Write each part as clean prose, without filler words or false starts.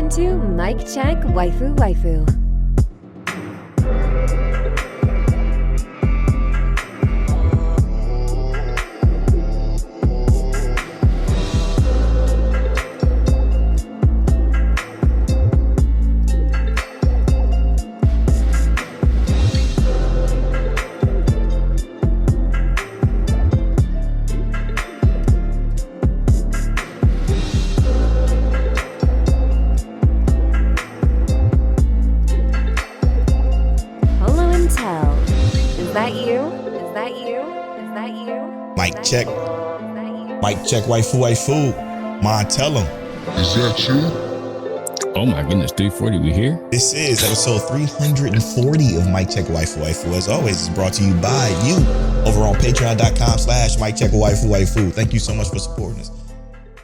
Welcome to Mic Check Waifu Waifu. Check. Mic check waifu waifu. Ma, tell him. Is that you? Oh my goodness, 340, we here? This is episode 340 of Mic Check Waifu Waifu. As always, it's brought to you by you over on patreon.com/Mic Check Waifu Waifu. Thank you so much for supporting us.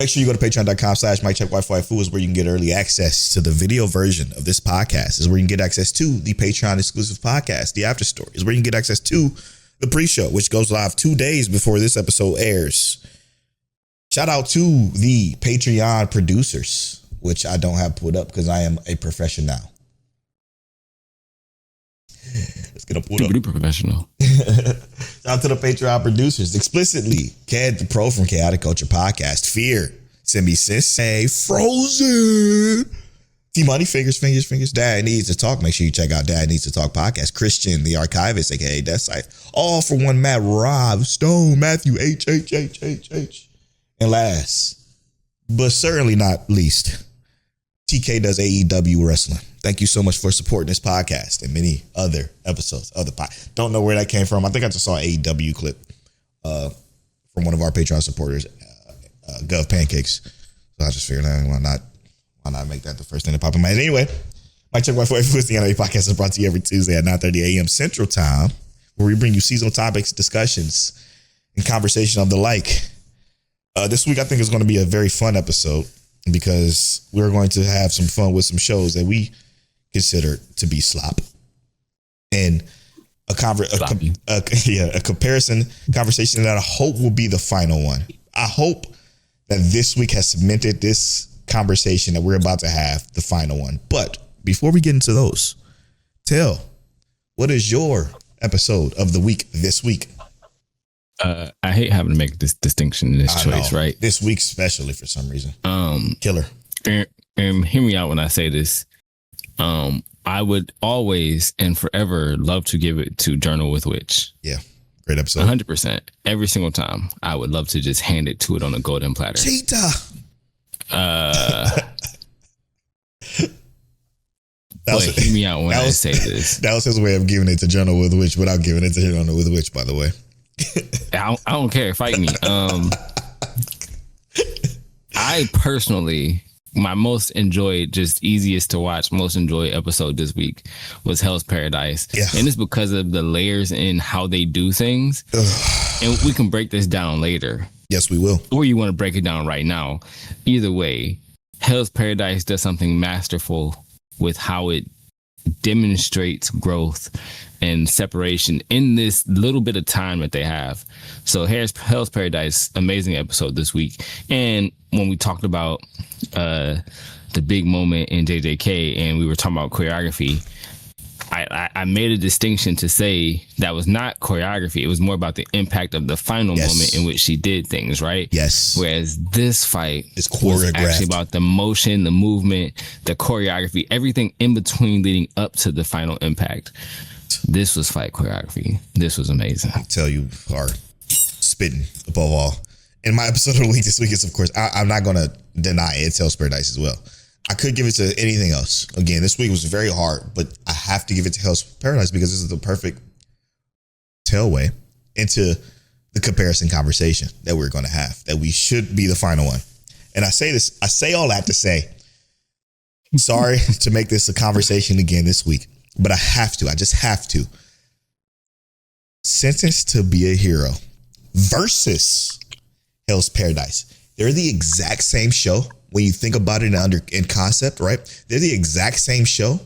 Make sure you go to patreon.com/Mic Check Waifu Waifu is where you can get early access to the video version of this podcast. Is where you can get access to the Patreon exclusive podcast, the After Story. Is where you can get access to the pre-show, which goes live 2 days before this episode airs. Shout out to the Patreon producers, which I don't have put up because I am a professional. Let's get a put up. Professional. Shout out to the Patreon producers. Explicitly, Cad the Pro from Chaotic Culture Podcast. Fear, Simi Sensei, Frozen. T-Money, fingers. Dad Needs to Talk. Make sure you check out Dad Needs to Talk podcast. Christian, the Archivist, aka Death Scythe. All for one Matt, Rob, Stone, Matthew, H. And last, but certainly not least, TK does AEW wrestling. Thank you so much for supporting this podcast and many other episodes of the podcast. Don't know where that came from. I think I just saw an AEW clip from one of our Patreon supporters, Gov Pancakes. So I just figured, why not make that the first thing that popped in my head? Anyway, Mic Check Waifu Waifu is the anime podcast that's brought to you every Tuesday at 9:30 a.m. Central Time, where we bring you seasonal topics, discussions, and conversation of the like. This week, I think is going to be a very fun episode because we're going to have some fun with some shows that we consider to be slop, and a comparison conversation that I hope will be the final one. I hope that this week has cemented this conversation that we're about to have, the final one. But before we get into those, Tell, what is your episode of the week this week? I hate having to make this distinction in this choice, right? This week especially for some reason. Killer. And hear me out when I say this. I would always and forever love to give it to Journal with Witch. Yeah. Great episode. 100%. Every single time. I would love to just hand it to it on a golden platter. Cheetah. Hear me out when I say this. That was his way of giving it to Journal with Witch without giving it to Journal with Witch, by the way. I don't care. Fight me. I personally, my most enjoyed, just easiest to watch, most enjoyed episode this week was Hell's Paradise. Yeah. And it's because of the layers in how they do things. And we can break this down later. Yes, we will. Or you want to break it down right now. Either way, Hell's Paradise does something masterful with how it demonstrates growth and separation in this little bit of time that they have. So Hell's Paradise, amazing episode this week. And when we talked about the big moment in JJK and we were talking about choreography, I made a distinction to say that was not choreography. It was more about the impact of the final moment in which she did things, right? Yes. Whereas this fight is was actually about the motion, the movement, the choreography, everything in between leading up to the final impact. This was fight choreography. This was amazing. I tell you, are spitting above all. And my episode of the week this week is, of course, I'm not going to deny it. It's Hell's Paradise as well. I could give it to anything else. Again, this week was very hard, but I have to give it to Hell's Paradise because this is the perfect tailway into the comparison conversation that we're going to have, that we should be the final one. And I say all that to say, sorry to make this a conversation again this week, but I just have to. Sentenced to Be a Hero versus Hell's Paradise. They're the exact same show. When you think about it in concept, right? They're the exact same show.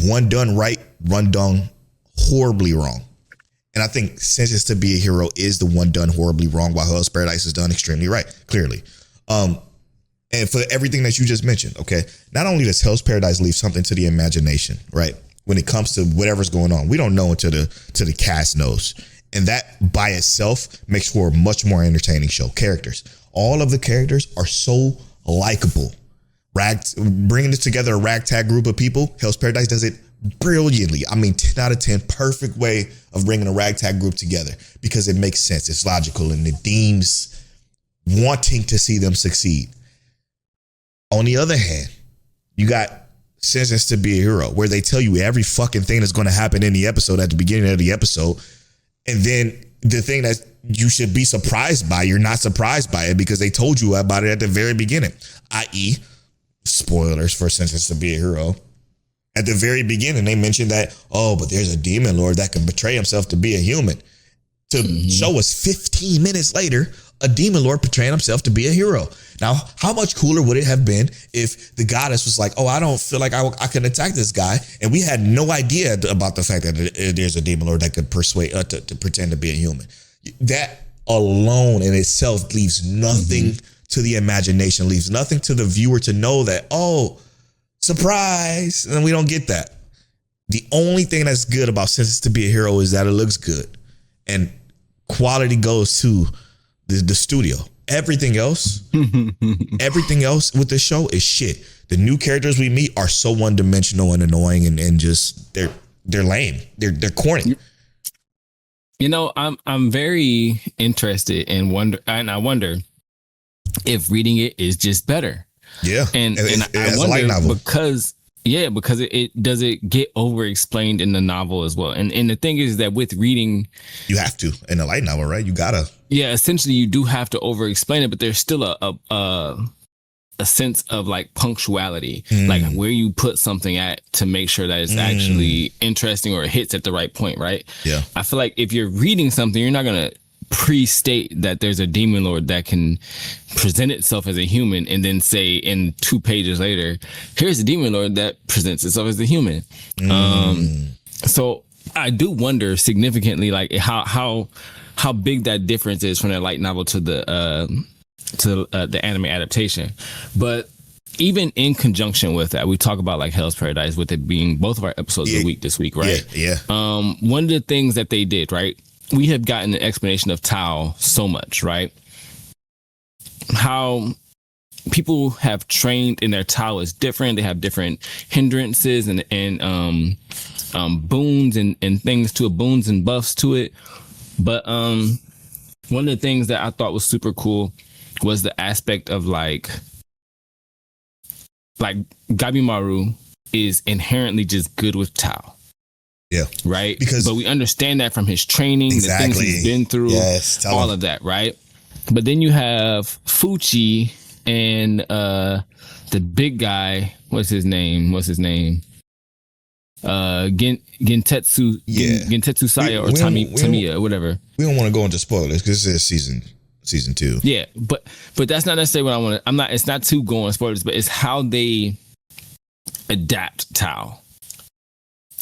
One done right, one done horribly wrong. And I think Sentenced to Be a Hero is the one done horribly wrong, while Hell's Paradise is done extremely right, clearly. And for everything that you just mentioned, okay, not only does Hell's Paradise leave something to the imagination, right? When it comes to whatever's going on, we don't know until the cast knows. And that by itself makes for a much more entertaining show. Characters. All of the characters are so likable. Bringing this together, a ragtag group of people, Hell's Paradise does it brilliantly. I mean, 10 out of 10, perfect way of bringing a ragtag group together because it makes sense. It's logical and it deems wanting to see them succeed. On the other hand, you got Sentenced to Be a Hero, where they tell you every fucking thing that's going to happen in the episode at the beginning of the episode. And then the thing that you should be surprised by, you're not surprised by it because they told you about it at the very beginning, i.e., spoilers for Sentenced to Be a Hero. At the very beginning, they mentioned that, but there's a demon lord that can betray himself to be a human. To show us 15 minutes later, a demon lord portraying himself to be a hero. Now, how much cooler would it have been if the goddess was like, I don't feel like I can attack this guy. And we had no idea about the fact that there's a demon lord that could persuade to pretend to be a human. That alone in itself leaves nothing to the imagination, leaves nothing to the viewer to know that, surprise. And we don't get that. The only thing that's good about Sentenced to Be a Hero is that it looks good. And quality goes to the studio. Everything else with the show is shit. The new characters we meet are so one-dimensional and annoying and just they're lame. They're corny. You know, I'm very interested in I wonder if reading it is just better. Yeah. And I wonder because it does it get over explained in the novel as well. And the thing is that with reading, you have to in a light novel, right? You gotta. Yeah, essentially you do have to over explain it, but there's still a sense of like punctuality, like where you put something at to make sure that it's actually interesting or it hits at the right point, right? Yeah. I feel like if you're reading something, you're not gonna pre-state that there's a demon lord that can present itself as a human and then say in 2 pages later, here's a demon lord that presents itself as a human. So I do wonder significantly like how big that difference is from the light novel to the anime adaptation. But even in conjunction with that, we talk about like Hell's Paradise with it being both of our episodes of the week this week, right? Yeah. One of the things that they did, right? We have gotten an explanation of Tao so much, right? How people have trained in their Tao is different. They have different hindrances and boons and things to it, boons and buffs to it. But one of the things that I thought was super cool was the aspect of like Gabimaru is inherently just good with Tao. Yeah. Right. But we understand that from his training, the things he's been through, all of that. Right. But then you have Fuchi and the big guy. What's his name? Gentetsu Saya or Tamiya, whatever. We don't want to go into spoilers because this is season 2. Yeah. But that's not necessarily what I want to. It's not to go on spoilers, but it's how they adapt Tao.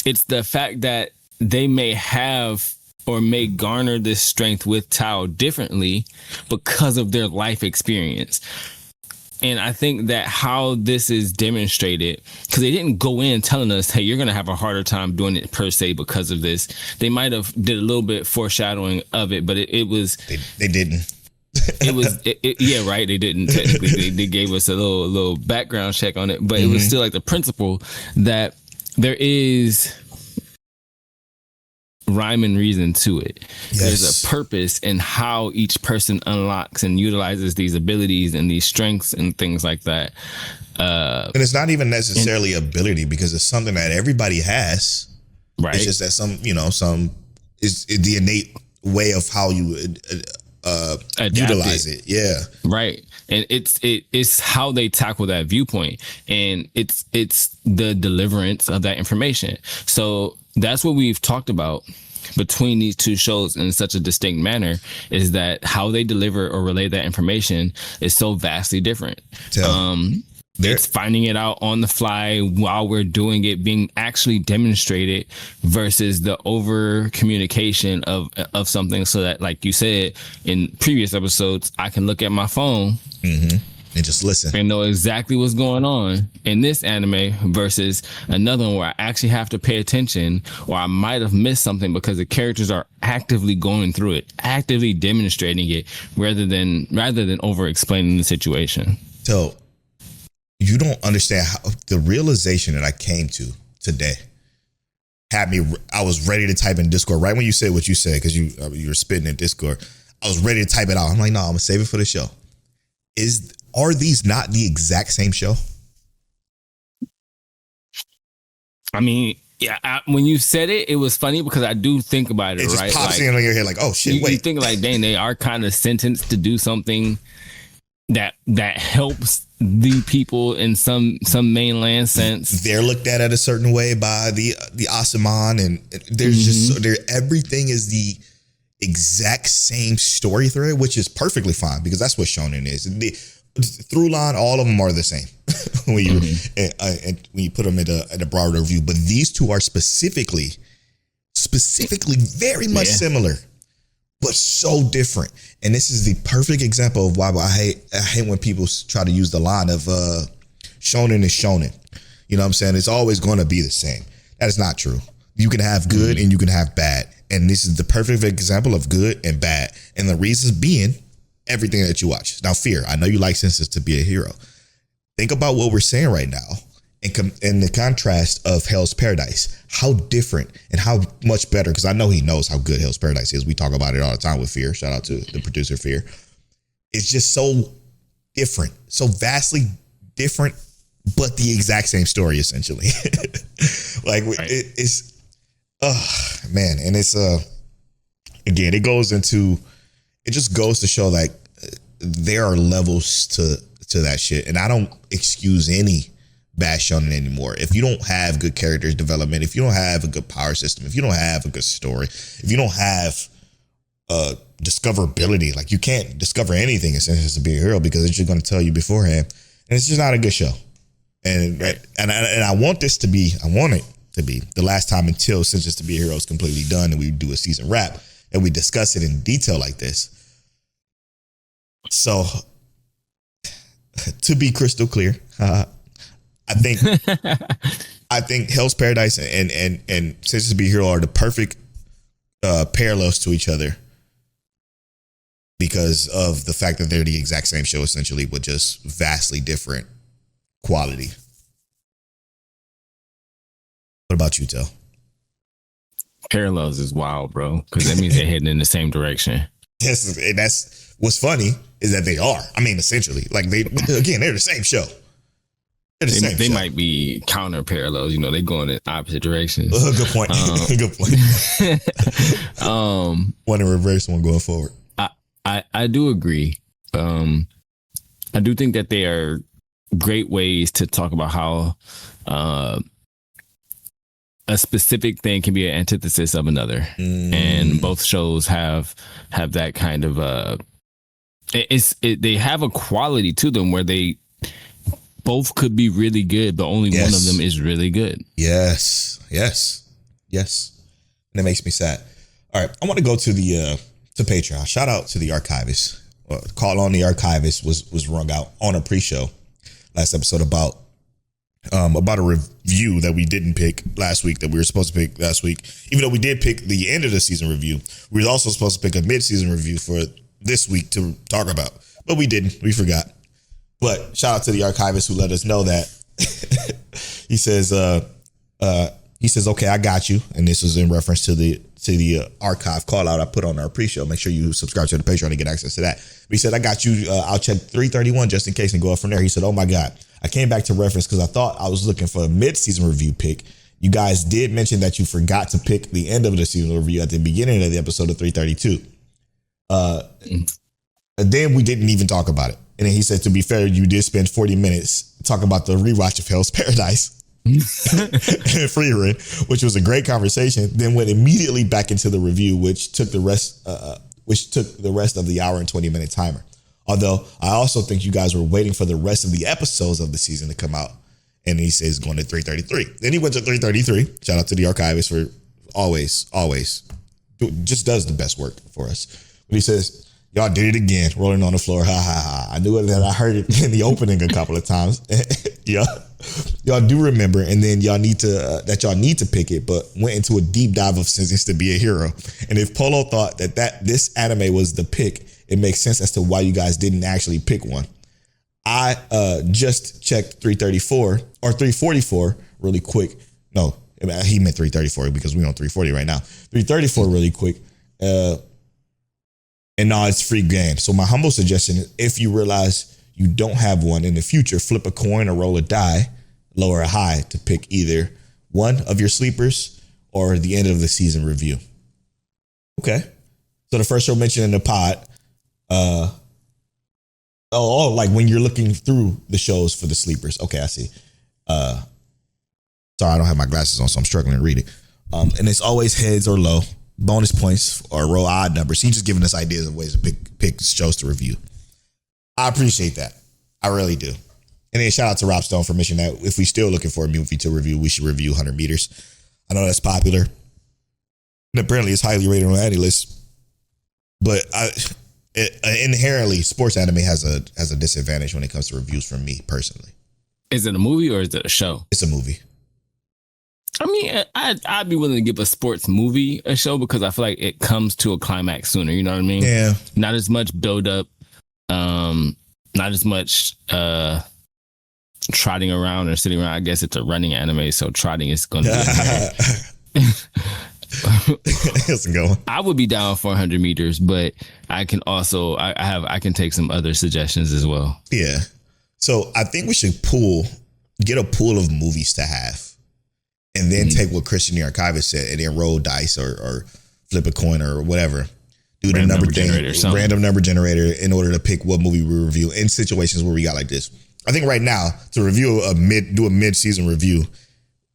It's the fact that they may have or may garner this strength with Tao differently because of their life experience. And I think that how this is demonstrated, because they didn't go in telling us, hey, you're going to have a harder time doing it per se because of this. They might have did a little bit foreshadowing of it, but it was... They didn't. Yeah, right. They didn't technically. They gave us a little background check on it, but it was still like the principle that there is rhyme and reason to it. Yes. There's a purpose in how each person unlocks and utilizes these abilities and these strengths and things like that. And it's not even necessarily ability because it's something that everybody has. Right. It's just that some is the innate way of how you utilize it. Yeah. Right. And it's how they tackle that viewpoint, and it's the deliverance of that information. So that's what we've talked about between these two shows in such a distinct manner, is that how they deliver or relay that information is so vastly different. It's finding it out on the fly while we're doing it, being actually demonstrated versus the over communication of something, so that, like you said in previous episodes, I can look at my phone and just listen and know exactly what's going on in this anime versus another one where I actually have to pay attention, or I might have missed something because the characters are actively going through it, actively demonstrating it, rather than over explaining the situation. So you don't understand how the realization that I came to today had me. I was ready to type in Discord right when you said what you said, because you were spitting in Discord. I was ready to type it out. I'm like, no, I'm gonna save it for the show. Are these not the exact same show? I mean, yeah. When you said it, it was funny because I do think about it. It just right? pops in your head like, oh shit, wait. You think like, dang, they are kind of sentenced to do something that helps the people in some mainland sense. They're looked at a certain way by the Asaman, and there's just everything is the exact same story thread, which is perfectly fine because that's what shonen is. The through line, all of them are the same when you and when you put them in a broader view. But these two are specifically very much similar, but so different. And this is the perfect example of why I hate when people try to use the line of shonen is shonen. You know what I'm saying? It's always going to be the same. That is not true. You can have good and you can have bad. And this is the perfect example of good and bad. And the reasons being everything that you watch. Now, Fear, I know you like Senses to be a hero. Think about what we're saying right now in the contrast of Hell's Paradise. How different and how much better, because I know he knows how good Hell's Paradise is. We talk about it all the time with Fear. Shout out to the producer, Fear. It's just so different, so vastly different, but the exact same story, essentially. Like, right. It's, man. And it's, again, it just goes to show like there are levels to that shit. And I don't excuse any bad shonen anymore. If you don't have good characters development, if you don't have a good power system, if you don't have a good story, if you don't have discoverability, like you can't discover anything essentially to be a hero because it's just going to tell you beforehand. And it's just not a good show. And I want it to be the last time until Senses to Be a Hero is completely done and we do a season wrap and we discuss it in detail like this. So to be crystal clear, I think Hell's Paradise and Senses to Be a Hero are the perfect parallels to each other because of the fact that they're the exact same show essentially with just vastly different quality. What about you, Tel? Parallels is wild, bro, because that means they're heading in the same direction. Yes, and that's what's funny is that they are. I mean, essentially, like they're the same show. They might be counter parallels. You know, they going in opposite directions. Good point. Good point. One in reverse, one going forward. I do agree. I do think that they are great ways to talk about how a specific thing can be an antithesis of another, and both shows have that kind of they have a quality to them where they both could be really good, but only one of them is really good. Yes. And it makes me sad. All right, I want to go to the to Patreon. Shout out to the Archivist. Call on the Archivist was rung out on a pre-show last episode about a review that we didn't pick last week that we were supposed to pick last week. Even though we did pick the end of the season review, we were also supposed to pick a mid-season review for this week to talk about, but we didn't. We forgot. But shout out to the Archivist who let us know that he says, okay, I got you. And this was in reference to the archive call out I put on our pre-show. Make sure you subscribe to the Patreon to get access to that. But he said, I got you. I'll check 331 just in case and go up from there. He said, oh my God, I came back to reference because I thought I was looking for a mid-season review pick. You guys did mention that you forgot to pick the end of the season review at the beginning of the episode of 332. Then we didn't even talk about it. And then he said, to be fair, you did spend 40 minutes talking about the rewatch of Hell's Paradise and Freerin, which was a great conversation. Then went immediately back into the review, which took the rest of the hour and 20-minute timer. Although I also think you guys were waiting for the rest of the episodes of the season to come out. And he says going to 333. Then he went to 333. Shout out to the Archivist for always just does the best work for us. But he says, Y'all did it again, rolling on the floor. Ha ha ha. I knew that. I heard it in the opening a couple of times. Y'all do remember, and then y'all need to pick it, but went into a deep dive of Sentence to Be a Hero. And if Polo thought that this anime was the pick, it makes sense as to why you guys didn't actually pick one. I just checked 334 or 344 really quick. No, he meant 334 because we're on 340 right now. 334 really quick. And no, it's free game. So my humble suggestion is if you realize you don't have one in the future, flip a coin or roll a die, low or high, to pick either one of your sleepers or the end of the season review. Okay. So the first show mentioned in the pod, like when you're looking through the shows for the sleepers. Okay, I see. Sorry, I don't have my glasses on, so I'm struggling to read it. And it's always heads or low. Bonus points or roll odd numbers. He's just giving us ideas of ways to pick shows to review. I appreciate that. I really do. And then shout out to Rob Stone for mentioning that if we're still looking for a movie to review, we should review 100 meters. I know that's popular. And apparently it's highly rated on any list. But inherently, sports anime has a disadvantage when it comes to reviews for me personally. Is it a movie or is it a show? It's a movie. I mean, I'd be willing to give a sports movie a show because I feel like it comes to a climax sooner. You know what I mean? Yeah. Not as much build up, not as much trotting around or sitting around. I guess it's a running anime, so trotting is going to be. That's a good one. I would be down for 100 meters, but I can also I can take some other suggestions as well. Yeah. So I think we should get a pool of movies to have. And then take what Christian the Archivist said and then roll dice or flip a coin or whatever. Do the number thing, random number generator in order to pick what movie we review in situations where we got like this. I think right now to review do a mid-season review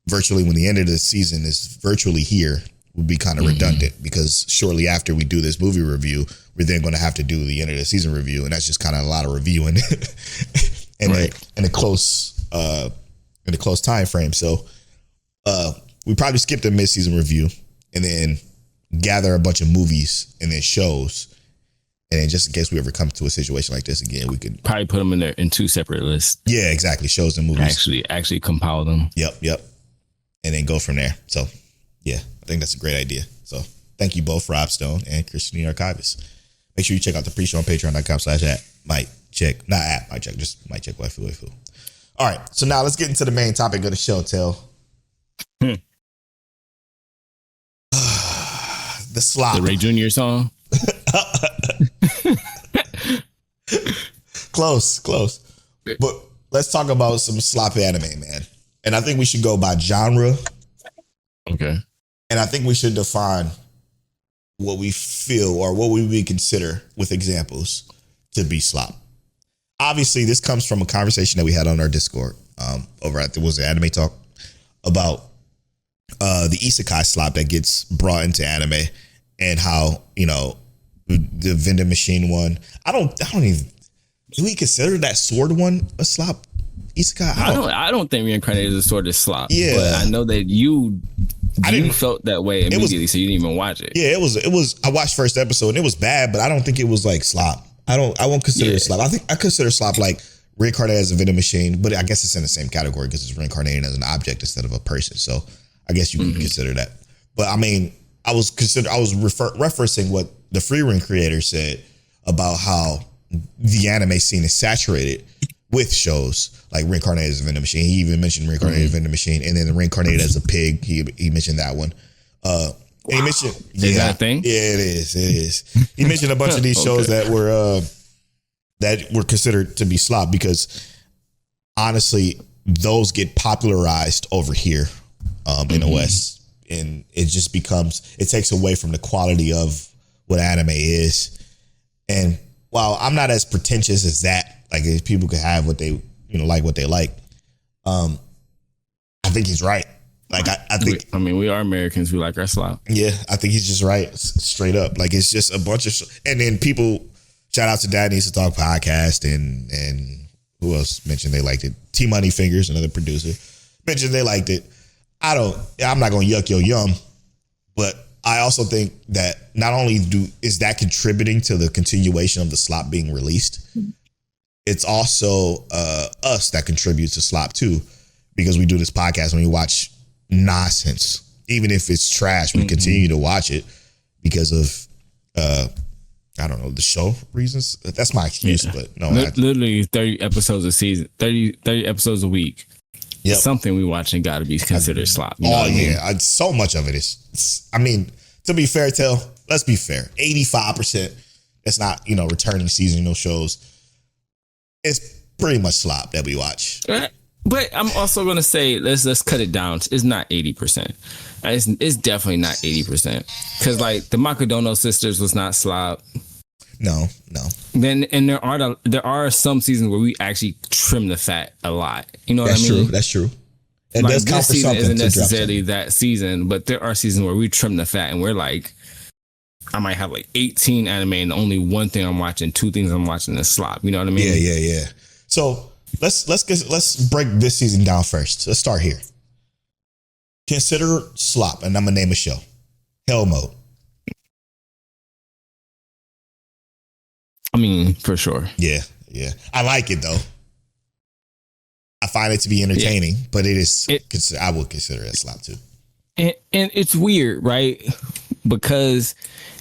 virtually when the end of the season is virtually here would be kind of redundant because shortly after we do this movie review, we're then going to have to do the end of the season review. And that's just kind of a lot of reviewing in a close time frame. So, we probably skipped a mid-season review and then gather a bunch of movies and then shows. And then just in case we ever come to a situation like this again, we could probably put them in two separate lists. Yeah, exactly. Shows and movies. Actually compile them. Yep. And then go from there. So yeah, I think that's a great idea. So thank you both, Rob Stone and Christian the Archivist. Make sure you check out the pre-show on patreon.com/@MikeCheck. Not at Mike Check, just Mike Check Waifu. All right. So now let's get into the main topic of the show, Tell. The Slop. The Ray Jr. song? Close. But let's talk about some Slop anime, man. And I think we should go by genre. Okay. And I think we should define what we feel or what we would consider with examples to be Slop. Obviously, this comes from a conversation that we had on our Discord over at Anime Talk about the isekai slop that gets brought into anime and how, the vending machine one. I don't even, do we consider that sword one a slop isekai? I don't think Reincarnated is a sword of slop. Yeah. But I know that you felt that way immediately, so you didn't even watch it. Yeah, it was I watched first episode and it was bad, but I don't think it was like slop. I won't consider it slop. I think I consider slop like reincarnated as a vending machine, but I guess it's in the same category because it's reincarnated as an object instead of a person. So I guess you can consider that. But I mean, I was referencing what the Free Ring creator said about how the anime scene is saturated with shows like Reincarnated as a Vending Machine. He even mentioned Reincarnated as a Vending Machine, and then Reincarnated as a Pig. He mentioned that one. And he mentioned, is that a thing? Yeah, it is. He mentioned a bunch of these shows that were considered to be slop because honestly, those get popularized over here in the West. And it just it takes away from the quality of what anime is. And while I'm not as pretentious as that, like if people could have what they, like what they like, I think he's right. Like I think, we are Americans. We like our slop. Yeah, I think he's just right, straight up. Like it's just a bunch of, and then people, shout out to Dad Needs to Talk podcast and who else mentioned they liked it? T Money Fingers, another producer, mentioned they liked it. I'm not gonna yuck your yum, but I also think that not only is that contributing to the continuation of the Slop being released, it's also us that contributes to Slop too, because we do this podcast when we watch nonsense. Even if it's trash, we continue to watch it because of I don't know, the show reasons. That's my excuse, but no. Literally 30 episodes a season, 30 episodes a week. Yep. Something we watching got to be considered Slop. You know what I mean? So much of it is. I mean, to be fair, let's be fair. 85%. It's not returning seasonal shows. It's pretty much Slop that we watch. But I'm also gonna say let's cut it down. It's not 80%. It's definitely not 80%. Because like the Macedono sisters was not Slop. No. Then and there are some seasons where we actually trim the fat a lot. You know what I mean? That's true. It like does count this for season something. Isn't necessarily that season, but there are seasons where we trim the fat and we're like, I might have like 18 anime and only one thing I'm watching, 2 things I'm watching is Slop. You know what I mean? Yeah. So let's break this season down first. Let's start here. Consider Slop, and I'm gonna name a show. Hell Mode. I mean, for sure. Yeah. I like it though. I find it to be entertaining, but I would consider it Slop too. And it's weird, right? Because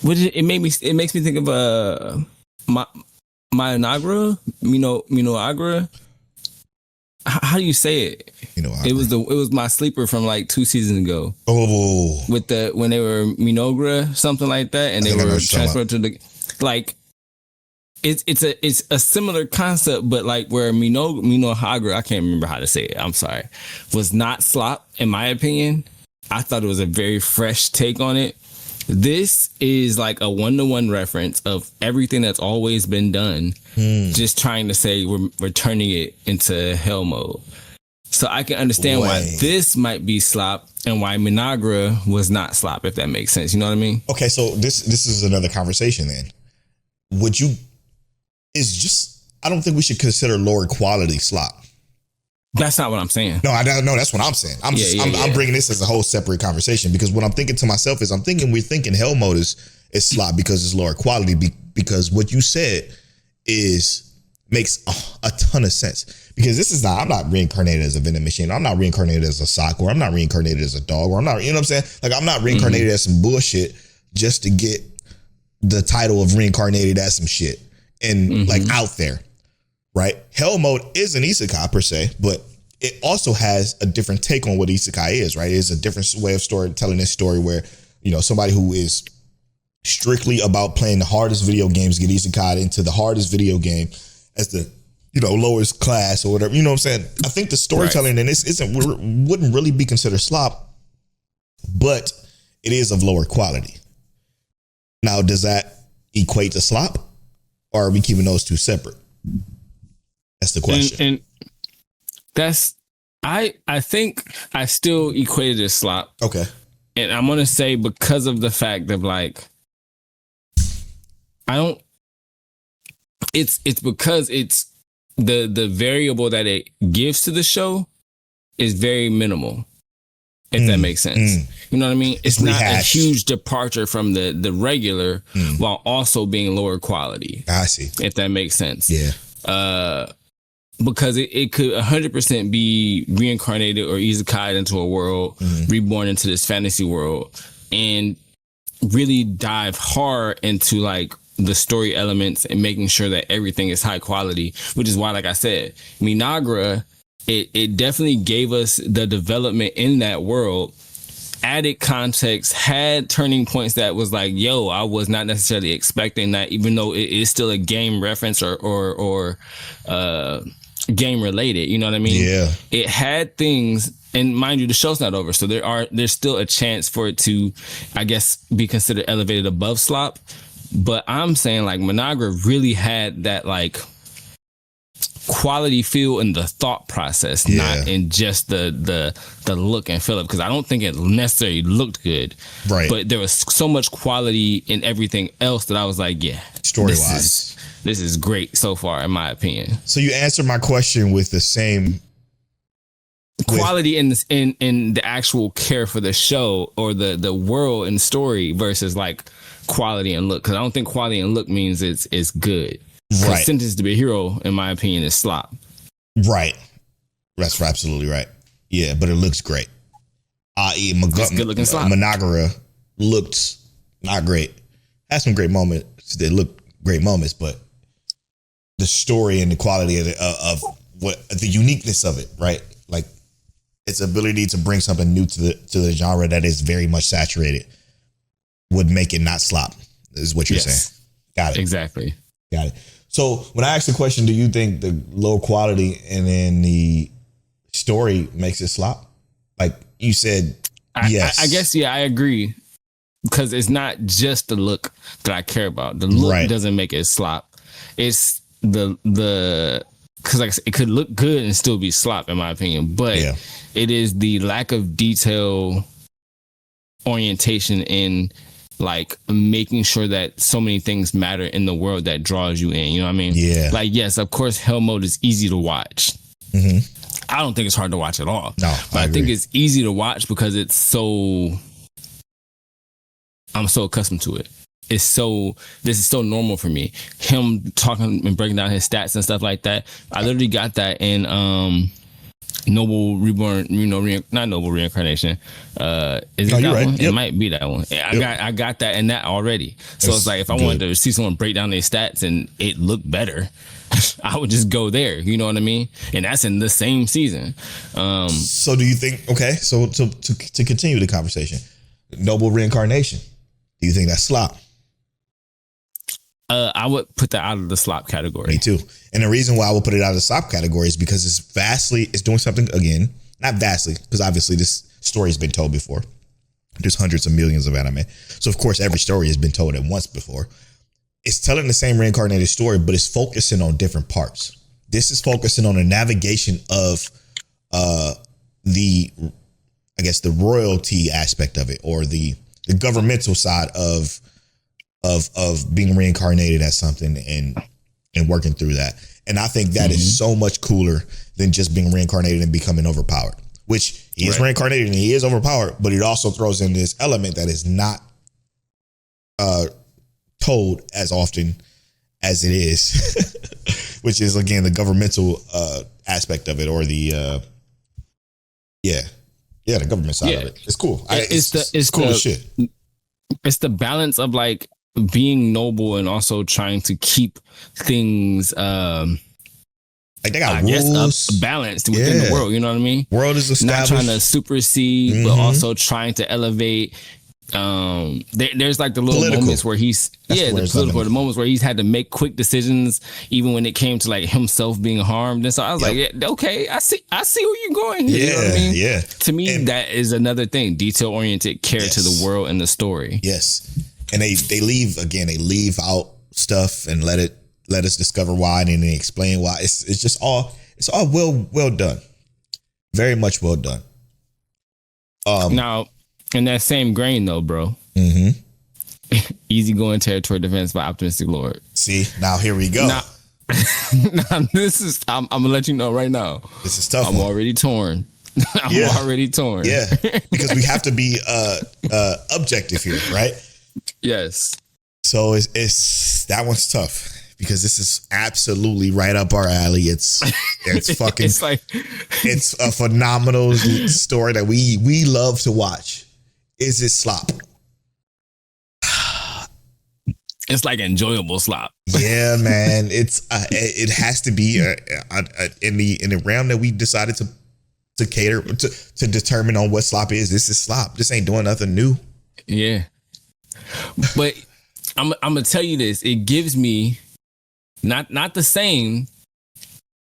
it makes me think of Minoagra. How do you say it? It was my sleeper from like 2 seasons ago. Oh, with when they were Minogra, something like that, and they were transferred to the like. It's a similar concept, but like where Minohagra, I can't remember how to say it. I'm sorry, was not Slop in my opinion. I thought it was a very fresh take on it. This is like a 1-to-1 reference of everything that's always been done. Just trying to say we're turning it into Hell Mode. So I can understand why this might be Slop and why Minagra was not Slop, if that makes sense. You know what I mean? Okay, so this is another conversation then. I don't think we should consider lower quality Slop. That's not what I'm saying. No, I don't know. That's what I'm saying. I'm bringing this as a whole separate conversation because what I'm thinking to myself is we're thinking Hell Mode is Slop because it's lower quality because what you said makes a ton of sense because I'm not reincarnated as a vending machine. I'm not reincarnated as a sock or I'm not reincarnated as a dog or I'm not, you know what I'm saying? Like I'm not reincarnated as some bullshit just to get the title of reincarnated as some shit and like out there. Right? Hell Mode is an isekai per se, but it also has a different take on what isekai is, right? It's a different way of telling this story where, somebody who is strictly about playing the hardest video games get isekai'd into the hardest video game as the, lowest class or whatever. You know what I'm saying? I think the storytelling in this wouldn't really be considered Slop, but it is of lower quality. Now, does that equate to Slop or are we keeping those two separate? That's the question. And that's, I think I still equated it as Slop. Okay. And I'm going to say because of the fact of like, it's because it's the variable that it gives to the show is very minimal. If that makes sense. You know what I mean? It's not a huge departure from the regular while also being lower quality. I see. If that makes sense. Yeah. Because it could 100% be reincarnated or isekai'd into a world, reborn into this fantasy world, and really dive hard into like the story elements and making sure that everything is high quality, which is why, like I said, Minagra, it definitely gave us the development in that world, added context, had turning points that was like, yo, I was not necessarily expecting that, even though it is still a game reference or game related. You know what I mean? Yeah. It had things, and mind you, the show's not over, so there's still a chance for it to, I guess, be considered elevated above Slop. But I'm saying like Minagra really had that like quality feel in the thought process, not in just the look and feel, because I don't think it necessarily looked good, right? But there was so much quality in everything else that I was like, yeah, story wise, this is great so far in my opinion. So you answered my question with the same quality in this in the actual care for the show or the world and story versus like quality and look. Because I don't think quality and look means it's good. Right. Sentence to be a hero, in my opinion, is slop. Right. That's absolutely right. Yeah, but it looks great. I.e., good looking slop. Managara looked not great. Had some great moments. They looked great moments, but the story and the quality of what the uniqueness of it, right? Like its ability to bring something new to the genre that is very much saturated would make it not slop. Is what you're saying. Got it. Exactly. Got it. So when I asked the question, do you think the low quality and then the story makes it slop? Like you said, yes. I guess, yeah, I agree. Because it's not just the look that I care about. The look doesn't make it slop. It's the because like I said, it could look good and still be slop in my opinion. But it is the lack of detail orientation in like making sure that so many things matter in the world that draws you in. You know what I mean? Yeah. Like, yes, of course, Hell Mode is easy to watch. Mm-hmm. I don't think it's hard to watch at all. No, but I think it's easy to watch because it's so. I'm so accustomed to it. This is so normal for me. Him talking and breaking down his stats and stuff like that. I literally got that in Noble Reborn, not Noble Reincarnation. Is it that one? Yep. It might be that one. I got that in that already. So it's like if I wanted to see someone break down their stats and it looked better, I would just go there. You know what I mean? And that's in the same season. So do you think? Okay, so to continue the conversation, Noble Reincarnation. Do you think that's slop? I would put that out of the slop category. Me too. And the reason why I would put it out of the slop category is because it's doing something, again, not vastly, because obviously this story has been told before. There's hundreds of millions of anime. So of course, every story has been told at once before. It's telling the same reincarnated story, but it's focusing on different parts. This is focusing on the navigation of the royalty aspect of it, or the governmental side of being reincarnated as something and working through that. And I think that is so much cooler than just being reincarnated and becoming overpowered, which he is reincarnated and he is overpowered, but it also throws in this element that is not told as often as it is, which is, again, the governmental aspect of it, or the the government side of it. It's cool. It's cool as shit. It's the balance of like being noble and also trying to keep things like they got rules balanced within the world. You know what I mean? World is established. Not trying to supersede, but also trying to elevate. There's like the little moments where the moments where he's had to make quick decisions, even when it came to like himself being harmed. And so I was like, okay, I see where you're going here. You know what I mean? Yeah. To me, that is another thing: detail oriented care to the world and the story. Yes, and they leave out stuff and let us discover why, and then they explain why. It's all well done, very much well done. Now. In that same grain, though, bro. Easygoing territory defense by Optimistic Lord. See, now here we go. Now this is. I'm gonna let you know right now. This is tough. I'm already torn. I'm already torn. Yeah, because we have to be objective here, right? Yes. So it's that one's tough because this is absolutely right up our alley. It's fucking. It's a phenomenal story that we love to watch. Is it slop? It's like enjoyable slop. Yeah, man. It has to be in the realm that we decided to cater to determine on what slop is. This is slop. This ain't doing nothing new. Yeah, but I'm gonna tell you this. It gives me not the same.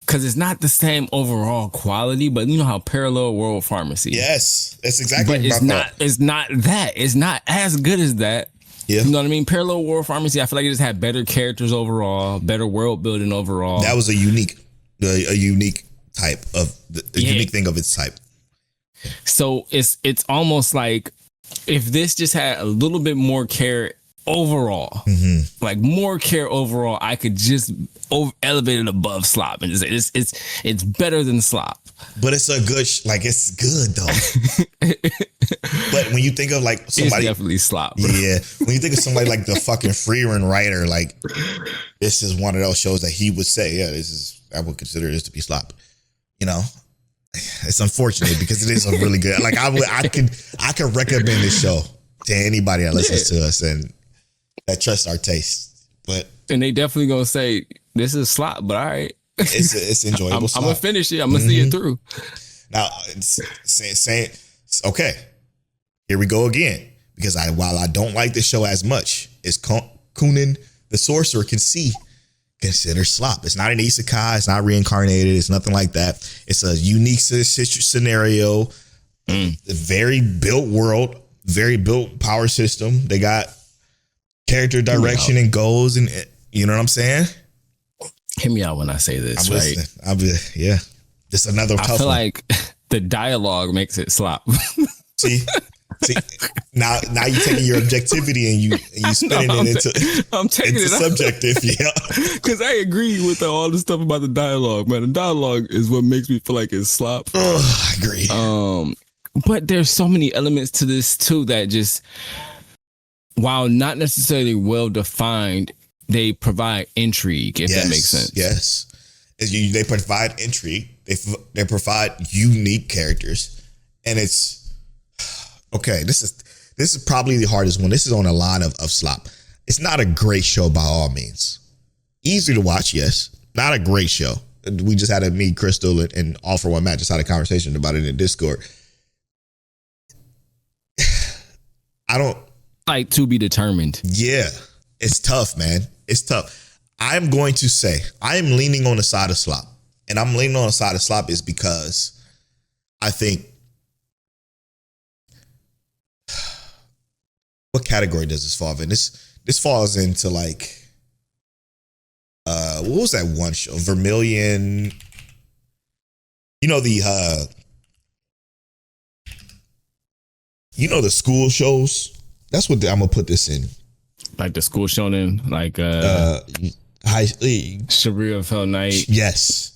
Because it's not the same overall quality, but you know how Parallel World Pharmacy. Yes, that's exactly. But it's not. It's not that. It's not as good as that. Yeah, you know what I mean. Parallel World Pharmacy. I feel like it just had better characters overall, better world building overall. That was a unique type of unique thing of its type. So it's almost like if this just had a little bit more care overall, like more care overall, I could just elevate it above Slop and just say it's better than Slop. But it's a good, it's good though. But when you think of like somebody, it's definitely Slop. Yeah. When you think of somebody like the fucking freerun writer, like this is one of those shows that he would say, yeah, I would consider this to be Slop. You know, it's unfortunate because it is a really good. Like I could recommend this show to anybody that listens to us and that trusts our taste. And they definitely gonna say this is Slop, but all right. It's enjoyable. I'm gonna finish it. I'm gonna see it through. Now, it's saying, okay, here we go again. Because while I don't like this show as much as Kunin the Sorcerer consider Slop. It's not an isekai. It's not reincarnated. It's nothing like that. It's a unique scenario, a very built world, very built power system. They got character direction and goals, and you know what I'm saying? Hear me out when I say this, I'm right? listening. Yeah. This another tough one. I feel like the dialogue makes it Slop. See, now you're taking your objectivity and you spinning it into subjective, yeah. Because I agree with all the stuff about the dialogue, man. The dialogue is what makes me feel like it's Slop. I agree. But there's so many elements to this too that just, while not necessarily well defined, they provide intrigue, if that makes sense. Yes. They provide intrigue. They provide unique characters. And it's okay. This is probably the hardest one. This is on the line of Slop. It's not a great show by all means. Easy to watch, yes. Not a great show. We just had me, Crystal, and All for One Matt just had a conversation about it in Discord. I don't like to be determined. Yeah. It's tough, man. It's tough. I'm going to say I am leaning on the side of Slop. And I'm leaning on the side of Slop is because I think, what category does this fall in? This falls into like, what was that one show? Vermilion. You know the school shows. That's what I'm gonna put this in. Like the school shonen, like High League, Sharia of Hell Knight. Yes.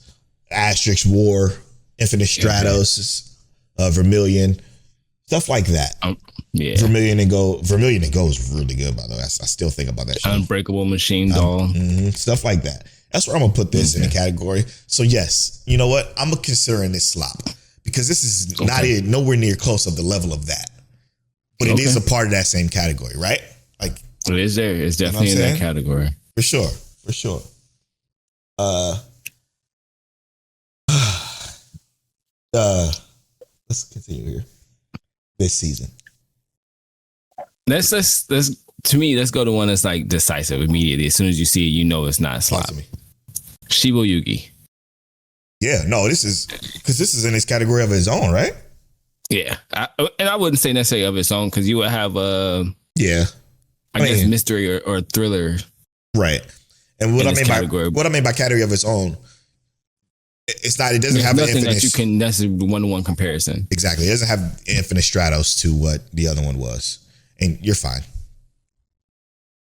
Asterix War, Infinite Stratos, Vermilion, stuff like that. Yeah. Vermilion and Go is really good, by the way. I still think about that show. Unbreakable Machine Doll. Stuff like that. That's where I'm gonna put this in the category. So yes, you know what? I'm gonna consider this Slop because this is nowhere near close of the level of that. But it is a part of that same category, right? Like it is there. It's definitely in that category. For sure. Let's continue here. This season. Let's to me, let's go to one that's like decisive immediately. As soon as you see it, you know it's not Slop. Shibo Yugi. Yeah, no, this is in this category of its own, right? Yeah, and I wouldn't say necessarily of its own because you would have I guess mystery or thriller, right? And what I mean by category of its own, it's not. It doesn't have nothing that you can necessarily one-to-one comparison. Exactly, it doesn't have Infinite Stratos to what the other one was, and you're fine.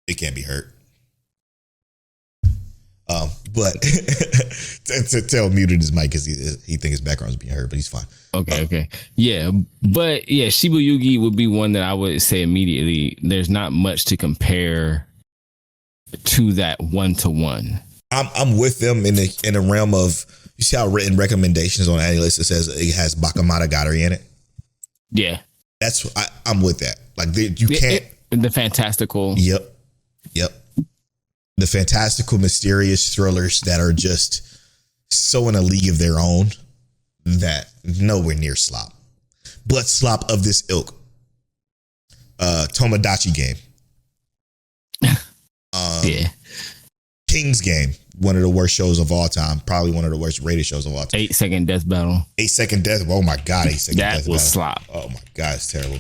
It can't be hurt. But to tell muted his mic because he thinks his background's being heard, but he's fine. Okay. Yeah. But yeah, Shiba Yugi would be one that I would say immediately. There's not much to compare to that one-to-one. I'm with them in the realm of, you see how written recommendations on any list, it says it has Bakemonogatari in it. Yeah. I'm with that. Like you can't. The fantastical. Yep. The fantastical, mysterious thrillers that are just so in a league of their own that nowhere near Slop. But Slop of this ilk. Tomodachi Game. Yeah. King's Game. One of the worst shows of all time. Probably one of the worst rated shows of all time. 8-second death battle. 8-second death. Oh my God. 8-second death battle. That was Slop. Oh my God. It's terrible.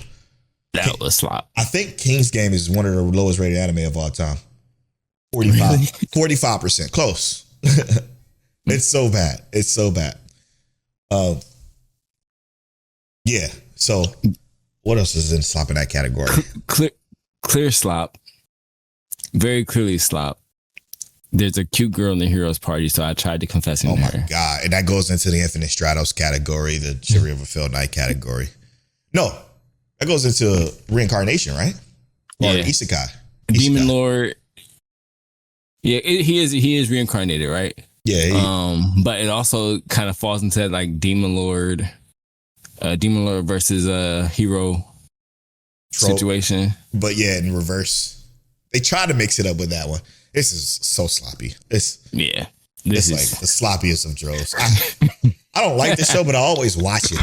That was Slop. I think King's Game is one of the lowest rated anime of all time. 45%. Close. It's so bad. Yeah. So what else is in Slop in that category? Clear Slop. very clearly Slop. There's a cute girl in the hero's party, so I tried to confess in Oh my her. God. And that goes into the Infinite Stratos category, the Shuri of a Failed Knight category. No, that goes into reincarnation, right? Or Yeah. Isekai. Demon Lord. Yeah, he is reincarnated, right? Yeah. But it also kind of falls into that, like Demon Lord versus hero Trope. situation. But yeah, in reverse. They try to mix it up with that one. This is so sloppy. It's Yeah. like the sloppiest of droves. I don't like the show, but I always watch it.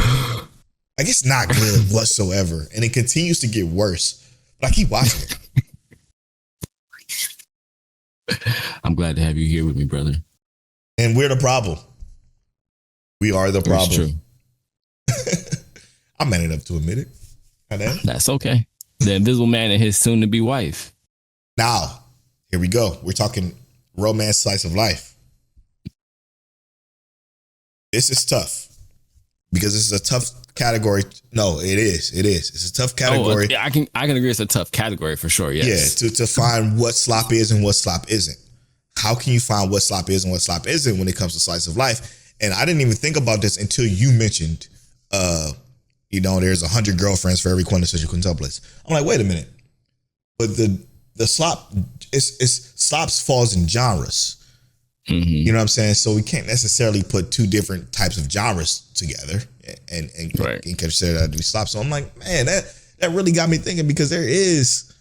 Like, it's not good whatsoever. And it continues to get worse. But I keep watching it. I'm glad to have you here with me, brother. And we're the problem. We are the problem. That's true. I'm man enough to admit it. That's okay. The Invisible Man and his soon-to-be wife. Now, here we go. We're talking romance slice of life. This is tough because this is a tough category. No, it is. It's a tough category. Oh, I can agree. It's a tough category for sure. Yes. Yeah, to find what slop is and what slop isn't. How can you find what slop is and what slop isn't when it comes to slice of life? And I didn't even think about this until you mentioned, there's 100 girlfriends for every quintessential quintuplets. I'm like, wait a minute. But the slop, slops falls in genres. Mm-hmm. You know what I'm saying? So we can't necessarily put two different types of genres together and consider that to be slop. So I'm like, man, that really got me thinking, because there is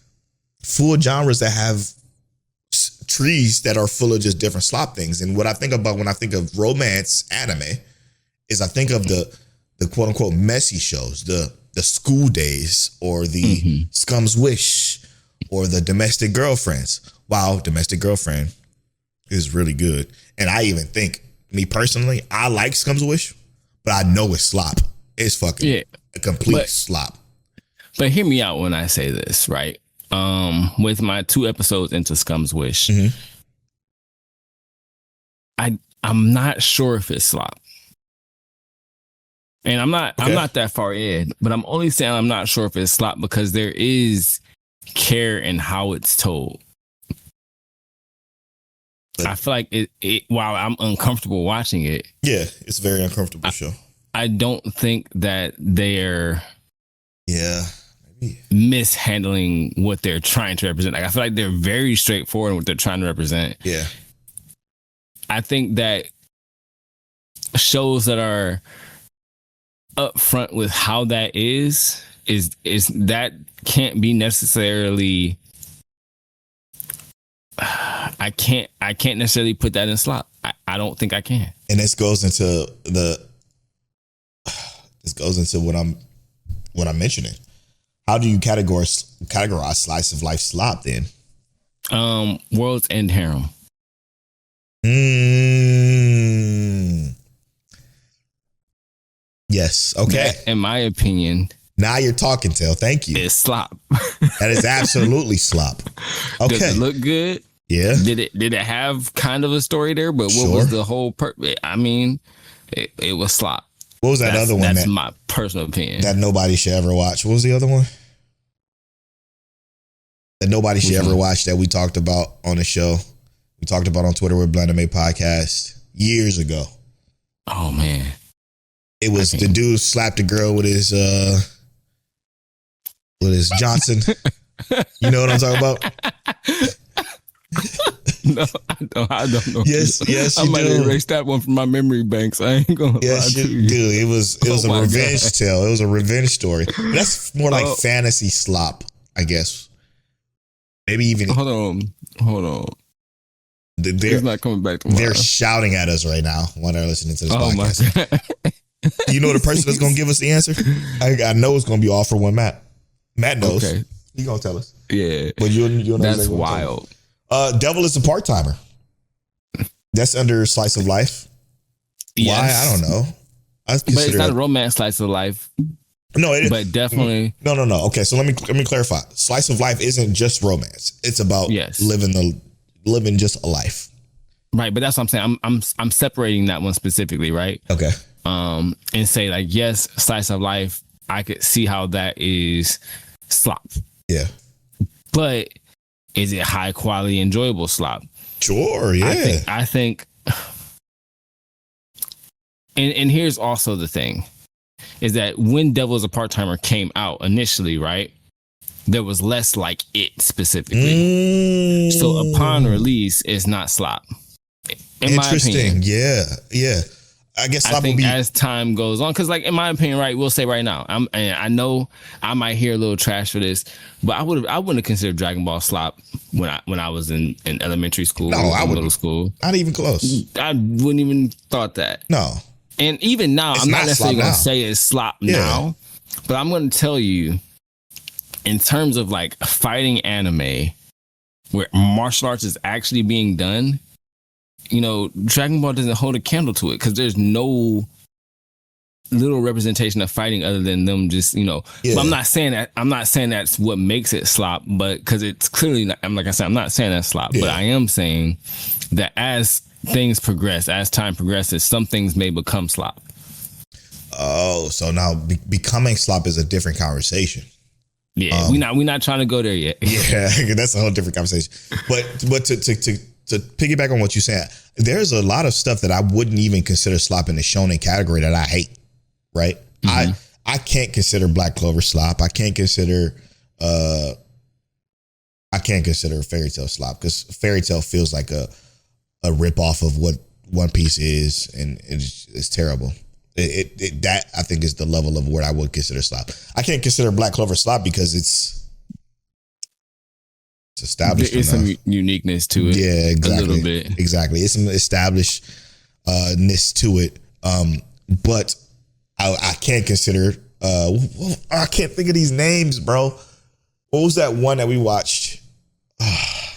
full genres that have trees that are full of just different slop things. And what I think about when I think of romance anime is I think of the quote unquote messy shows, the School Days, or the Scum's Wish, or the Domestic Girlfriends. Wow, Domestic Girlfriend is really good. And I even think, me personally, I like Scum's Wish, but I know it's slop. It's fucking a complete slop. But hear me out when I say this, right? With my 2 episodes into Scum's Wish, I'm not sure if it's slop. And I'm not that far in, but I'm only saying I'm not sure if it's slop because there is care in how it's told. I feel like it while I'm uncomfortable watching it. Yeah, it's a very uncomfortable show. I don't think that they're maybe mishandling what they're trying to represent. Like, I feel like they're very straightforward in what they're trying to represent. Yeah. I think that shows that are upfront with how that is that can't be necessarily I can't necessarily put that in slop. I don't think I can. And this goes into what I'm mentioning. How do you categorize slice of life slop then? World's End harem. Yes. Okay. That, in my opinion, now you're talking, Tail. Thank you. It's slop. That is absolutely slop. Okay. Does it look good? Yeah. Did it have kind of a story there? But what was the whole purpose? I mean, it was slop. What was that other one? That's my personal opinion. That nobody should ever watch. What was the other one? That nobody should ever watch, that we talked about on the show. We talked about on Twitter with Blend Made Podcast years ago. Oh man. It was the dude slapped a girl with his Johnson. You know what I'm talking about? No, I don't know. Yes, I might erase that one from my memory banks. I ain't gonna lie to you. Dude, it was a revenge tale. It was a revenge story. But that's more like fantasy slop, I guess. Maybe even. Hold on. It's not coming back tomorrow. They're shouting at us right now when they're listening to this podcast. My God. You know the person that's gonna give us the answer? I know it's gonna be all for one Matt. Matt knows. Okay. He gonna tell us. Yeah. But you know that's wild. Devil is a part-timer. That's under slice of life. Yes. Why? I don't know. But it's not a romance slice of life. No, it is. But definitely. No. Okay, so let me clarify. Slice of life isn't just romance. It's about living just a life. Right, but that's what I'm saying. I'm separating that one specifically, right? Okay. And say like, yes, slice of life, I could see how that is slop. Yeah. But is it high quality, enjoyable slop? Sure, yeah. I think and here's also the thing is that when Devil is a Part-Timer came out initially, right? There was less like it specifically. So upon release, it's not slop. In my opinion. Yeah. I guess I slop will think be as time goes on, because like in my opinion, right, we'll say right now, and I know I might hear a little trash for this, but I wouldn't have considered Dragon Ball slop when I was in elementary school, middle school. Not even close. I wouldn't even thought that. No. And even now, I'm not necessarily going to say it's slop now, but I'm going to tell you, in terms of like fighting anime, where martial arts is actually being done, you know, Dragon Ball doesn't hold a candle to it because there's no little representation of fighting other than them just, you know. Yeah. But I'm not saying that's what makes it slop, but because it's clearly not, like I said, I'm not saying that's slop, but I am saying that as things progress, as time progresses, some things may become slop. Oh, so now becoming slop is a different conversation. Yeah, we're not trying to go there yet. Yeah, that's a whole different conversation. But to piggyback on what you said, there's a lot of stuff that I wouldn't even consider slop in the shonen category that I hate. Right? Mm-hmm. I can't consider Black Clover slop. I can't consider Fairy Tail slop because Fairy Tail feels like a rip off of what One Piece is, and it's terrible. That I think is the level of what I would consider slop. I can't consider Black Clover slop because it's established. There's some uniqueness to it. Yeah, exactly. A little bit. Exactly. It's some establishedness to it. But I can't consider. I can't think of these names, bro. What was that one that we watched? I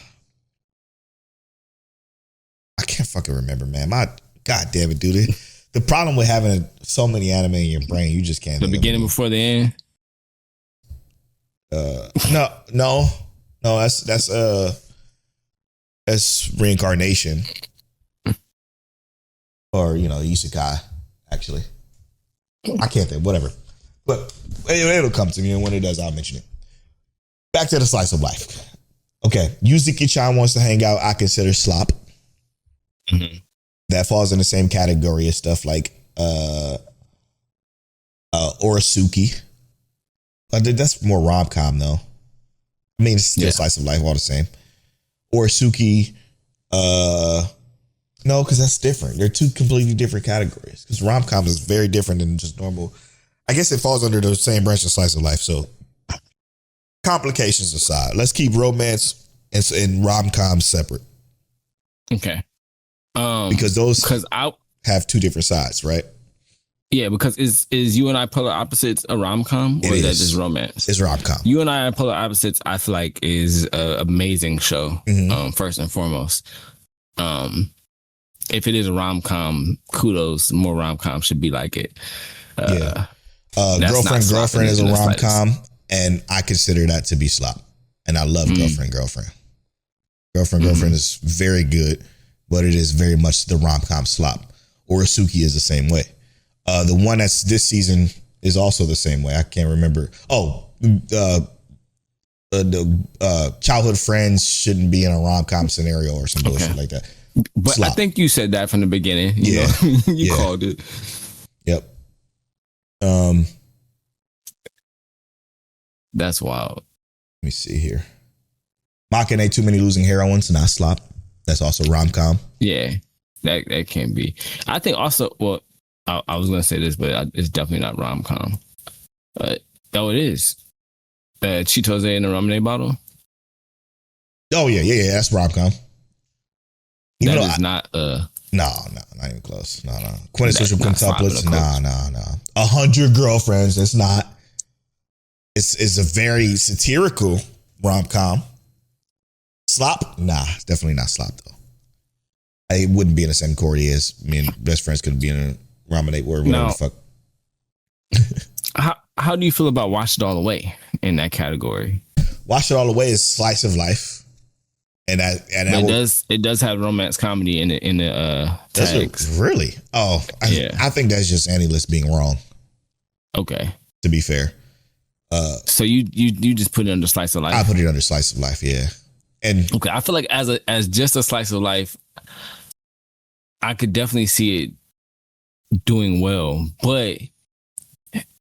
can't fucking remember, man. God damn it, dude. The problem with having so many anime in your brain, you just can't. The beginning before the end. No. That's reincarnation, or isekai. Actually, I can't think. Whatever, but it'll come to me, and when it does, I'll mention it. Back to the slice of life. Okay, Yuzuki-chan wants to hang out. I consider slop. Mm-hmm. That falls in the same category as stuff like Orisuke. That's more rom-com though. I mean, it's still slice of life, all the same. Orisuke, no, because that's different. They're two completely different categories. Because rom-com is very different than just normal. I guess it falls under the same branch of slice of life. So, complications aside, let's keep romance and rom-com separate. Okay. Because those have two different sides, right? Yeah, because is You and I Polar Opposites a rom-com or is that just romance? It's rom-com. You and I Polar Opposites, I feel like is an amazing show. Mm-hmm. First and foremost, if it is a rom-com, kudos. More rom-com should be like it. Girlfriend is a rom-com, and I consider that to be slop. And I love Girlfriend. Girlfriend is very good, but it is very much the rom-com slop. Orisuke is the same way. The one that's this season is also the same way. I can't remember. The childhood friends shouldn't be in a rom-com scenario or some bullshit like that. But slop. I think you said that from the beginning. You called it. Yep. That's wild. Let me see here. Makine Too Many Losing Heroines, not slop. That's also rom-com. Yeah, that can be. I think also, well, I was going to say this, but it's definitely not rom-com. It is. Chitose in a lemonade bottle. Oh, yeah. That's rom-com. That is not... No, not even close. No. Quintessential quintuplets. No. 100 Girlfriends. That's not. It's a very satirical rom-com. Slop? Nah, it's definitely not slop, though. It wouldn't be in the same category as me and best friends could be in a ramen or whatever the fuck. How do you feel about Watch It All Away in that category? Watch It All Away is slice of life. It does have romance comedy in the tags. Really? Oh, I think that's just Annie List being wrong. Okay. To be fair. So you just put it under slice of life? I put it under slice of life, yeah. And Okay, I feel like as just a slice of life, I could definitely see it doing well, but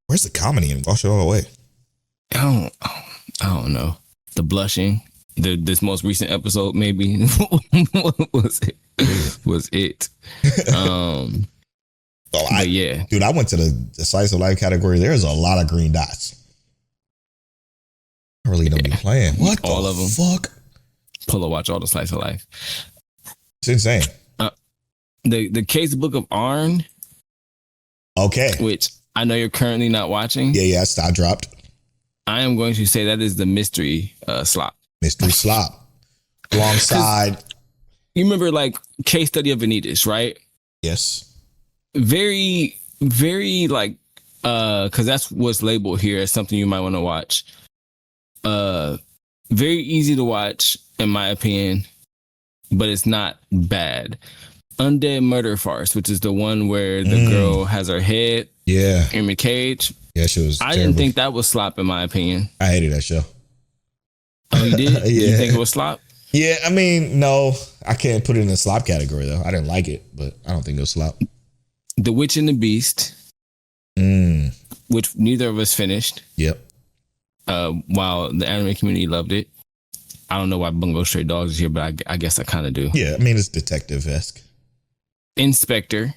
where's the comedy in Wash It All Away? I don't know. The blushing, this most recent episode maybe was it. But yeah, dude, I went to the slice of life category. There's a lot of green dots. I really don't be playing. What all of them? Fuck. Pull a watch all the slice of life. It's insane. The Case Book of Arn. Okay. Which I know you're currently not watching. Yeah, I dropped. I am going to say that is the mystery slop. Mystery slop. Alongside. You remember like Case Study of Vanitas, right? Yes. Very, very like, because that's what's labeled here as something you might want to watch. Very easy to watch, in my opinion, but it's not bad. Undead Murder Farce, which is the one where the girl has her head in the cage. Yeah, she was I didn't think that was slop, in my opinion. I hated that show. Oh, you did? Yeah. You think it was slop? Yeah, I mean, no, I can't put it in the slop category, though. I didn't like it, but I don't think it was slop. The Witch and the Beast, which neither of us finished. Yep. While the anime community loved it. I don't know why Bungo Stray Dogs is here, but I guess I kind of do. Yeah, I mean, it's detective-esque. Inspector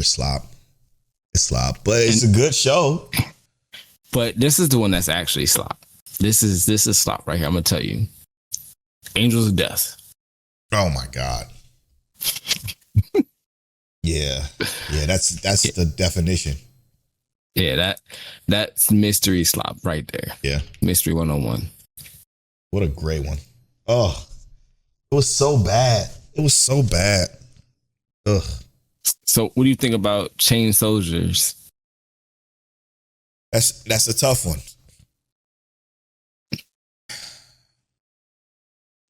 Slop. It's slop, but it's a good show. But this is the one that's actually slop. This is slop right here. I'm gonna tell you. Angels of Death. Oh my God. Yeah, that's the definition. Yeah, that's mystery slop right there. Yeah. Mystery 101. What a great one. Oh, it was so bad. Ugh. So what do you think about Chain Soldiers? That's a tough one.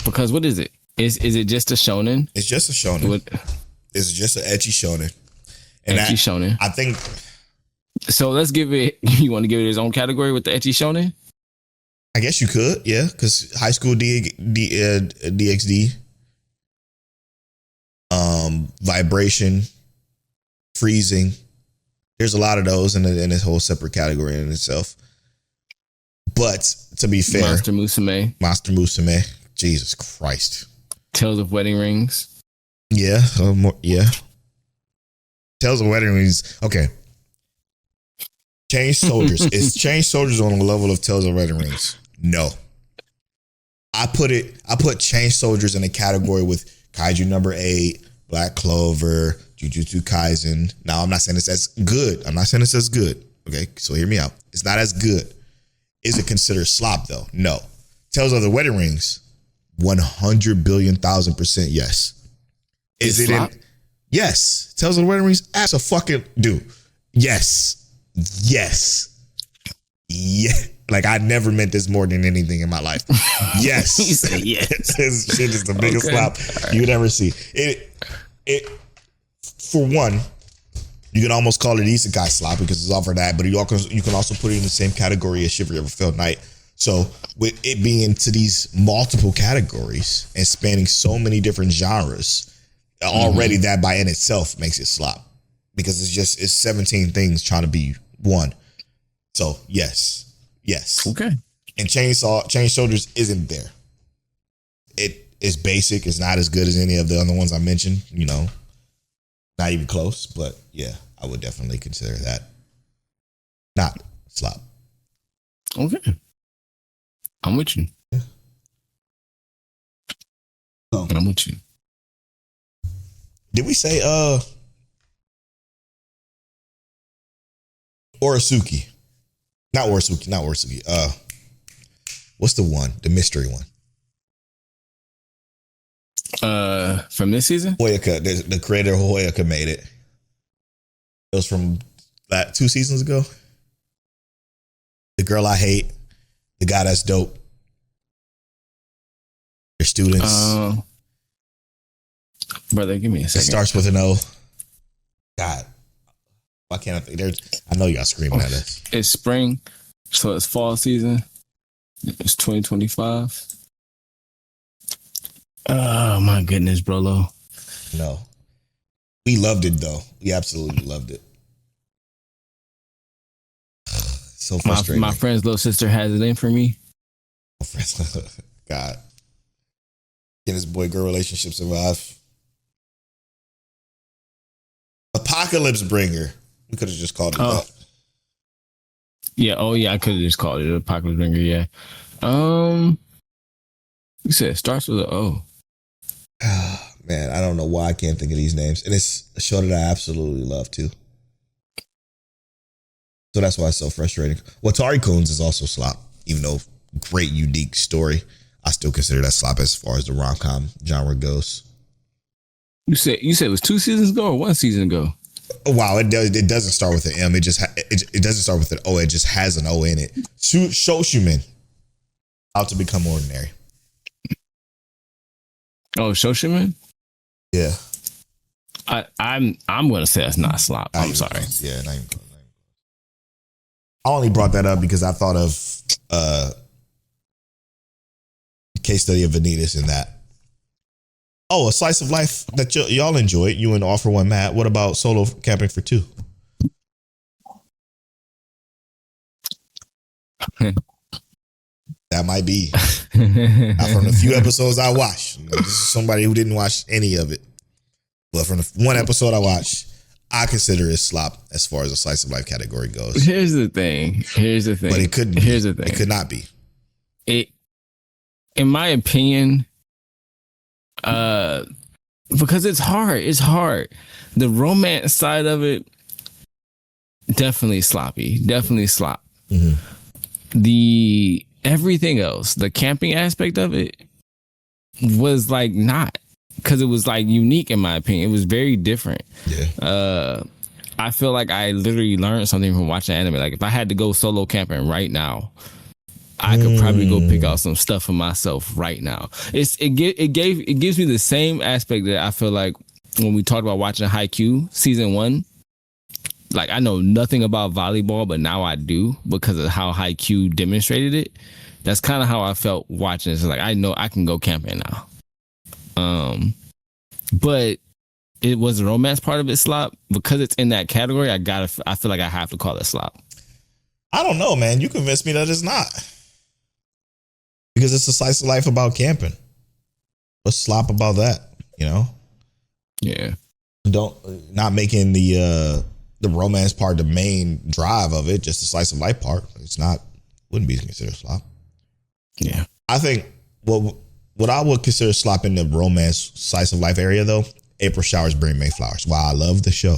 Because what is it? Is it just a shonen? It's just a shonen. It's just an ecchi shonen. And ecchi shonen. I think. So let's give it. You want to give it its own category with the ecchi shonen? I guess you could, yeah, because high school DxD, vibration, freezing. There's a lot of those in this whole separate category in itself. But to be fair, Monster Musume, Jesus Christ, Tales of Wedding Rings. Yeah, Tales of Wedding Rings. Okay. Change Soldiers. Is Change Soldiers on the level of Tales of Wedding Rings? No. I put Change Soldiers in a category with Kaiju number 8, Black Clover, Jujutsu Kaisen. Now, I'm not saying it's as good. Okay, so hear me out. It's not as good. Is it considered slop though? No. Tales of the Wedding Rings, 100 billion thousand % yes. Is it slop? Yes. Tales of the Wedding Rings, ass a fucking dude. Yes. Yeah. Like I never meant this more than anything in my life. Yes. You say yes. This shit is the biggest slop you would ever see. It for one, you can almost call it isekai slop because it's offered that, but you can also put it in the same category as Shiver Ever Felt Night. So with it being to these multiple categories and spanning so many different genres, already that by in itself makes it slop because it's 17 things trying to be one. So yes. Okay. And Chain Soldiers isn't there. It is basic. It's not as good as any of the other ones I mentioned. You know, not even close. But yeah, I would definitely consider that not slop. Okay. I'm with you. Yeah. Oh. I'm with you. Did we say Orisuke? Not Orisuke. What's the one? The mystery one. From this season? Hoyaka, the creator of Hoyaka made it. It was from 2 seasons ago. The girl I hate, the guy that's dope. Your students. Brother, give me a second. It starts with an O. God. Why can't I think? I know y'all screaming at us. It's spring, so it's fall season. It's 2025. Oh my goodness, Brolo. No. We loved it though. We absolutely loved it. So frustrating. My friend's little sister has it in for me. God. Can this boy girl relationship survive? Apocalypse Bringer. We could have just called it that. Yeah. Oh yeah. I could have just called it Apocalypse Bringer. Yeah. You said it starts with an O. Man, I don't know why I can't think of these names. And it's a show that I absolutely love too. So that's why it's so frustrating. Watari Coons is also slop, even though great, unique story. I still consider that slop as far as the rom-com genre goes. You said it was 2 seasons ago or 1 season ago? Wow, it doesn't start with an M. It just it doesn't start with an O. It just has an O in it. Shoshumen, How to Become Ordinary. Oh, Shoshumen? Yeah. I'm gonna say that's not slop. I'm sorry. Yeah, not even close. I only brought that up because I thought of case study of Vanitas in that. Oh, a slice of life that y'all enjoyed. You and All for One Matt. What about Solo Camping for Two? That might be. From the few episodes I watched. This is somebody who didn't watch any of it. But from the one episode I watched, I consider it slop as far as a slice of life category goes. Here's the thing. But it couldn't be. Here's the thing. It could not be. In my opinion, because it's hard. It's hard. The romance side of it, definitely sloppy. Definitely slop. Mm-hmm. The everything else, the camping aspect of it was like not, because it was like unique in my opinion. It was very different. Yeah. I feel like I literally learned something from watching anime. Like if I had to go solo camping right now, I could probably go pick out some stuff for myself right now. It gives me the same aspect that I feel like when we talked about watching Haikyuu season 1. Like I know nothing about volleyball, but now I do because of how Haikyuu demonstrated it. That's kind of how I felt watching this. Like I know I can go camping now. But it was the romance part of it slop because it's in that category. I feel like I have to call it slop. I don't know, man. You convinced me that it's not. Because it's a slice of life about camping. What's slop about that? You know? Yeah. Not making the romance part the main drive of it, just the slice of life part. Wouldn't be considered slop. Yeah. I think what I would consider slop in the romance slice of life area though, April Showers Bring May Flowers. Wow, I love the show.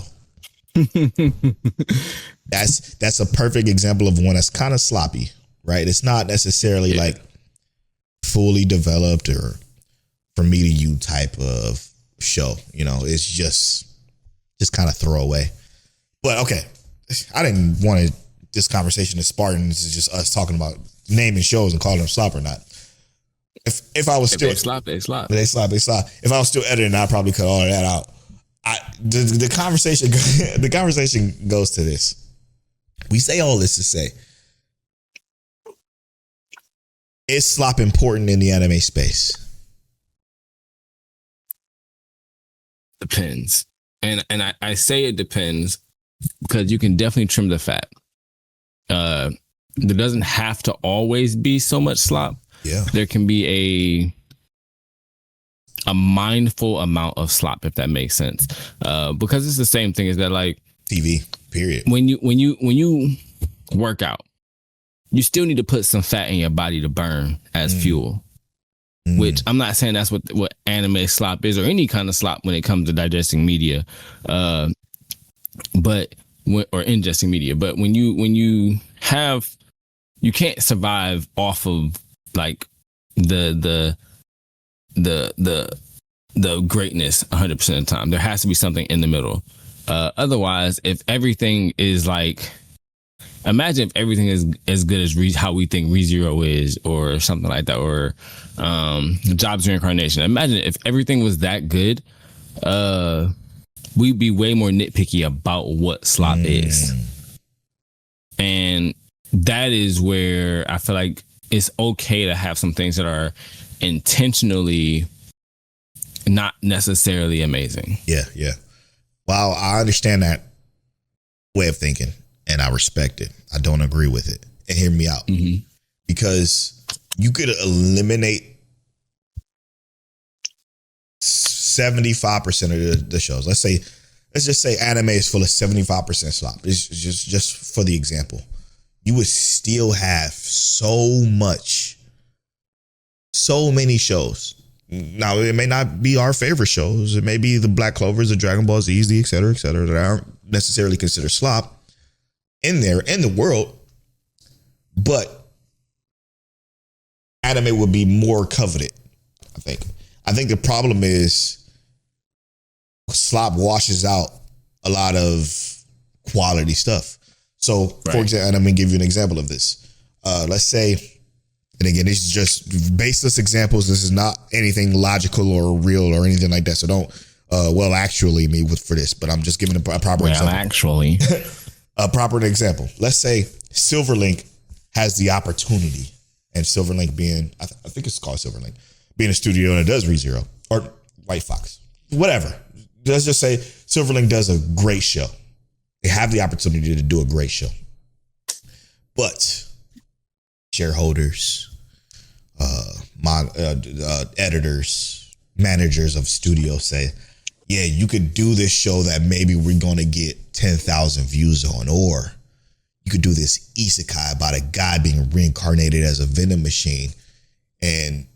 That's a perfect example of one that's kind of sloppy, right? It's not necessarily like fully developed or from me to you type of show. You know, it's just kind of throwaway. But okay, I didn't want this conversation to Spartans is just us talking about naming shows and calling them slop or not. If I was still they slop. If I was still editing, I'd probably cut all of that out. The conversation goes to this. We say all this to say, is slop important in the anime space? Depends. And I say it depends because you can definitely trim the fat. There doesn't have to always be so much slop. Yeah. There can be a mindful amount of slop, if that makes sense. Because it's the same thing as that, like TV, period. When you work out, you still need to put some fat in your body to burn as fuel. Which I'm not saying that's what anime slop is or any kind of slop when it comes to digesting media, or ingesting media. But when you can't survive off of like the greatness 100% of the time. There has to be something in the middle. Otherwise, if everything is like, imagine if everything is as good as how we think ReZero is or something like that, or Jobs Reincarnation. Imagine if everything was that good, we'd be way more nitpicky about what slop is. And that is where I feel like it's okay to have some things that are intentionally not necessarily amazing. Yeah, yeah. Well, I understand that way of thinking, and I respect it. I don't agree with it. And hear me out. Mm-hmm. Because you could eliminate 75% of the shows. Let's just say anime is full of 75% slop. It's just for the example. You would still have so many shows. Now, it may not be our favorite shows. It may be the Black Clovers, the Dragon Ball Z's, et cetera, that aren't necessarily considered slop in there, in the world. But anime would be more coveted, I think. I think the problem is slop washes out a lot of quality stuff. So, for example, and I'm going to give you an example of this. Let's say, and again, these are just baseless examples. This is not anything logical or real or anything like that. So don't, actually me for this, but I'm just giving a proper example. Actually. A proper example. Let's say Silverlink has the opportunity, and Silverlink being, I think it's called Silverlink, being a studio that does ReZero or White Fox, whatever. Let's just say Silverlink does a great show. They have the opportunity to do a great show. But shareholders, editors, managers of studios say, yeah, you could do this show that maybe we're going to get 10,000 views on, or you could do this isekai about a guy being reincarnated as a venom machine. And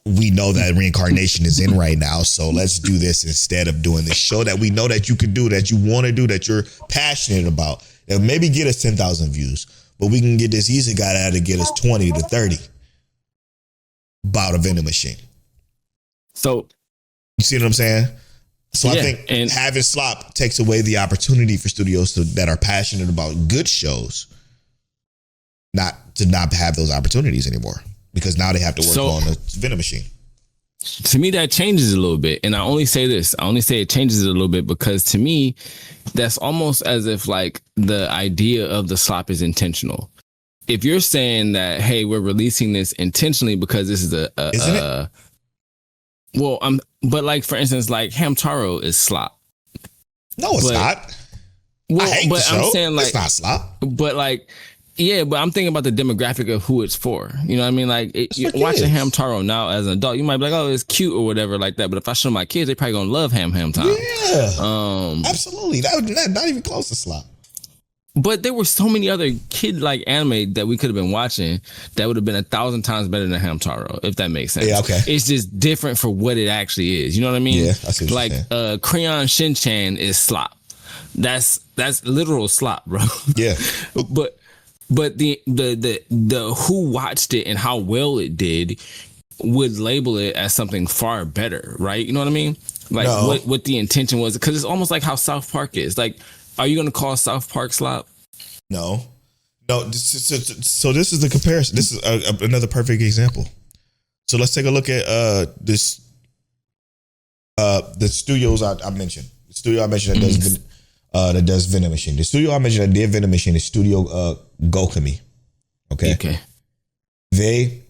we know that reincarnation is in right now, so let's do this instead of doing this show that we know that you can do, that you want to do, that you're passionate about. That maybe get us 10,000 views, but we can get this isekai out to get us 20 to 30 about a venom machine. So, you see what I'm saying? So yeah, I think having slop takes away the opportunity for studios that are passionate about good shows not have those opportunities anymore, because now they have to work on a venom machine. To me, that changes a little bit. And I only say this. I only say it changes it a little bit because to me, that's almost as if like the idea of the slop is intentional. If you're saying that, hey, we're releasing this intentionally because this is Isn't it? Well, but like, for instance, like Hamtaro is slop. No, it's not. Well, I hate but the show. I'm saying like, it's not slop. But like, yeah, but I'm thinking about the demographic of who it's for. You know what I mean? Like watching Hamtaro now as an adult, you might be like, oh, it's cute or whatever like that. But if I show my kids, they probably gonna love Ham Time. Yeah, absolutely. That would not even close to slop. But there were so many other kid-like anime that we could have been watching that would have been 1,000 times better than Hamtaro, if that makes sense. Yeah, okay. It's just different for what it actually is. You know what I mean? Yeah, I see what you're like Crayon Shin-chan is slop. That's literal slop, bro. Yeah. But the who watched it and how well it did would label it as something far better, right? You know what I mean? Like what the intention was, because it's almost like how South Park is. Like, are you gonna call South Park slop? No. So this is the comparison. This is another perfect example. So let's take a look at the studios I mentioned. The studio I mentioned that does Venom Machine. The studio I mentioned that did Venom Machine is Studio Gokami. Okay. They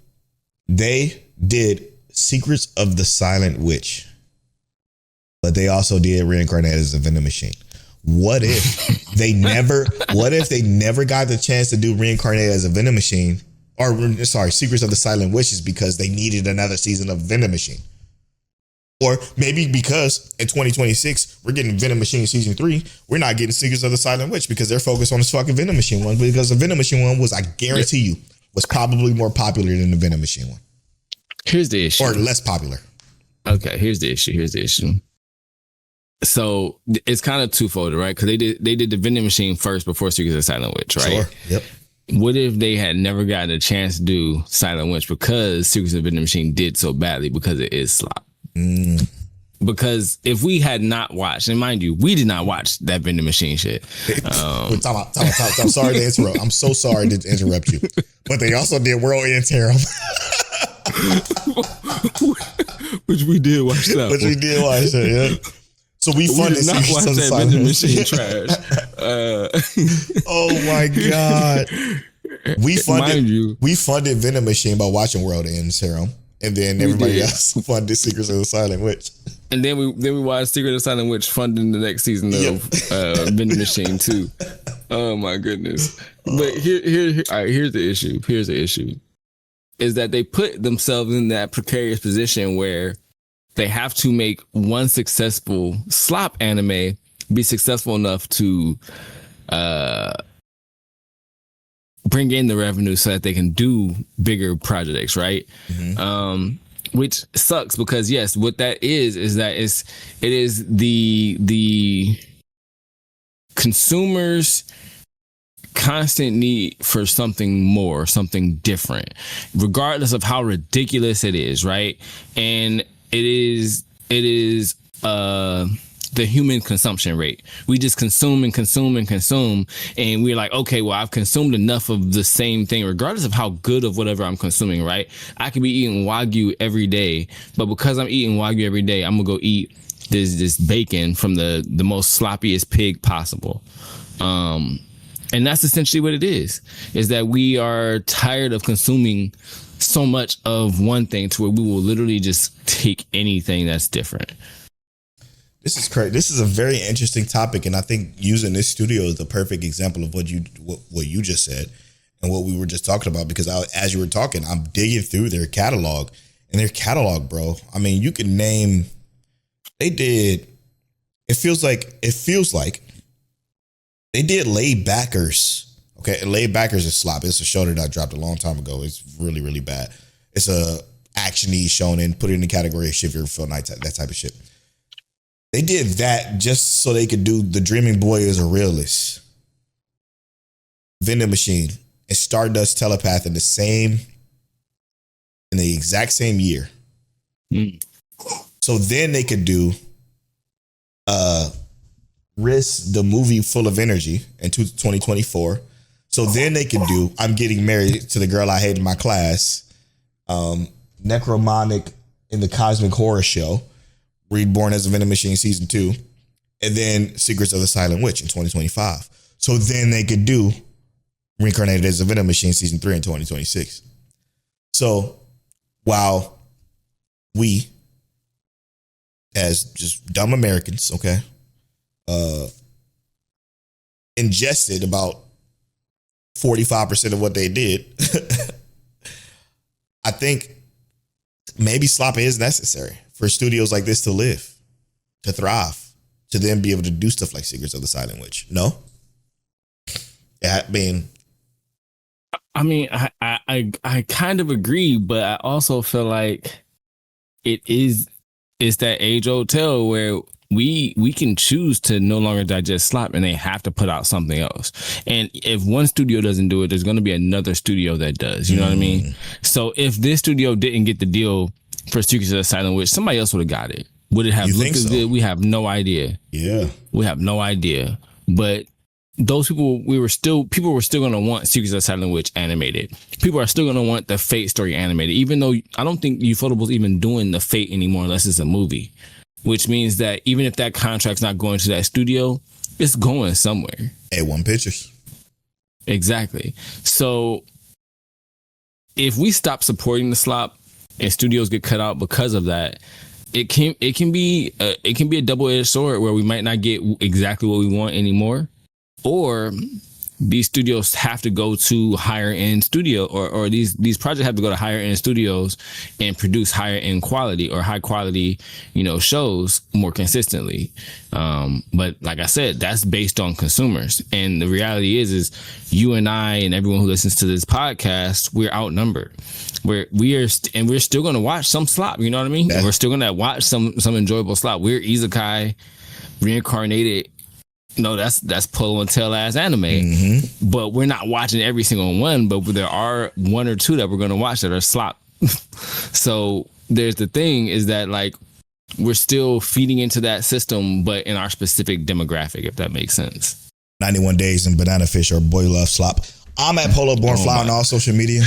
did Secrets of the Silent Witch, but they also did Reincarnated as a Venom Machine. What if they never got the chance to do Reincarnated as a Venom Machine, or Secrets of the Silent Witches, because they needed another season of Venom Machine? Or maybe because in 2026, we're getting Venom Machine season 3, we're not getting Secrets of the Silent Witch because they're focused on this fucking Venom Machine one, because the Venom Machine one was, I guarantee you, was probably more popular than the Venom Machine one. Here's the issue. Or less popular. Okay, here's the issue. So it's kind of twofold, right? Because they did the Venom Machine first before Secrets of the Silent Witch, right? Sure. Yep. What if they had never gotten a chance to do Silent Witch because Secrets of the Venom Machine did so badly because it is slop? Because if we had not watched, and mind you, we did not watch that Venom Machine shit. I'm sorry to interrupt. I'm so sorry to interrupt you. But they also did World End Harem. Which we did watch that. Which we did watch that, yeah. So we funded not watch that Venom Machine trash. Oh my God. We Mind you. funded Venom Machine by watching World End Serum, and then everybody else funded Secrets of the Silent Witch. And then we watched Secret of the Silent Witch funding the next season of Vending Machine too. Oh my goodness! But here's the issue. Here's the issue: is that they put themselves in that precarious position where they have to make one successful Slop anime be successful enough to bring in the revenue so that they can do bigger projects, right? Mm-hmm. Which sucks because yes, what that is that it is the consumers' constant need for something more, something different, regardless of how ridiculous it is, right? And it is the human consumption rate. We just consume and consume and consume, and we're like, okay, well, I've consumed enough of the same thing, regardless of how good of whatever I'm consuming, right? I could be eating Wagyu every day, but because I'm eating Wagyu every day, I'm gonna go eat this bacon from the most sloppiest pig possible. And that's essentially what it is that we are tired of consuming so much of one thing to where we will literally just take anything that's different. This is crazy. This is a very interesting topic, and I think using this studio is the perfect example of what you just said and what we were just talking about. Because as you were talking, I'm digging through their catalog, and their catalog, bro. I mean, you can name. They did. It feels like they did Laid Backers. Okay, Laid Backers is Slop. It's a show that I dropped a long time ago. It's really, really bad. It's a action-y shonen. Put it in the category of shit you feel night, that type of shit. They did that just so they could do The Dreaming Boy as a Realist, Vending Machine, and Stardust Telepath in the exact same year. So then they could do Risk, the movie Full of Energy in 2024. So then they could do I'm Getting Married to the Girl I Hate in My Class, Necromonic in the Cosmic Horror Show, Reborn as a Venom Machine Season 2, and then Secrets of the Silent Witch in 2025. So then they could do Reincarnated as a Venom Machine Season 3 in 2026. So while we, as just dumb Americans, okay, ingested about 45% of what they did, I think maybe Slop is necessary for studios like this to live, to thrive, to then be able to do stuff like Secrets of the Silent Witch. No? Yeah, I mean, I kind of agree, but I also feel like it's that age old tale where we can choose to no longer digest Slop and they have to put out something else. And if one studio doesn't do it, there's going to be another studio that does. You know what I mean? So if this studio didn't get the deal for Secrets of the Silent Witch, somebody else would have got it. Would it have looked as good? We have no idea. Yeah. We have no idea. But those people, people were still going to want Secrets of the Silent Witch animated. People are still going to want the Fate story animated, even though I don't think Ufotable's even doing the Fate anymore unless it's a movie, which means that even if that contract's not going to that studio, it's going somewhere. A1 Pictures. Exactly. So if we stop supporting the Slop and studios get cut out because of that, it can be a double-edged sword where we might not get exactly what we want anymore, or these studios have to go to higher end studio, or these projects have to go to higher end studios and produce higher end quality or high quality, shows more consistently. But like I said, that's based on consumers. And the reality is you and I and everyone who listens to this podcast, we're outnumbered. We're still going to watch some Slop. You know what I mean? Yeah. We're still going to watch some enjoyable Slop. We're Isekai, Reincarnated. No, that's pull and tail ass anime. Mm-hmm. But we're not watching every single one, but there are one or two that we're going to watch that are Slop. So there's the thing is that like we're still feeding into that system, but in our specific demographic, if that makes sense. 91 Days and Banana Fish or Boy Love Slop. I'm at Polo Born Fly on all social media.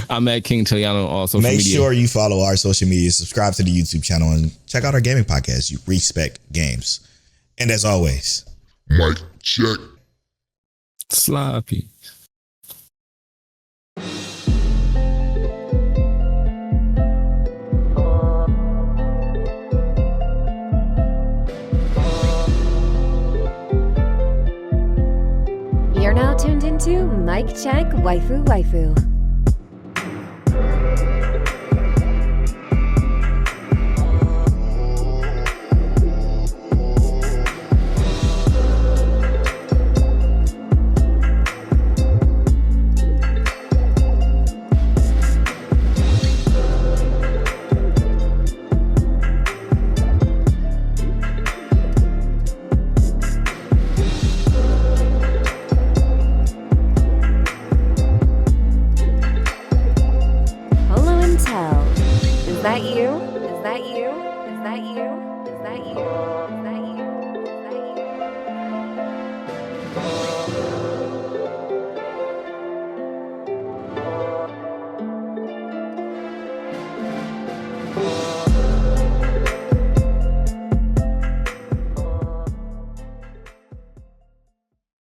I'm at King Teliano on all social media. Make sure you follow our social media, subscribe to the YouTube channel, and check out our gaming podcast, You Respect Games. And as always, Mic check. Sloppy. to Mic Check Waifu Waifu.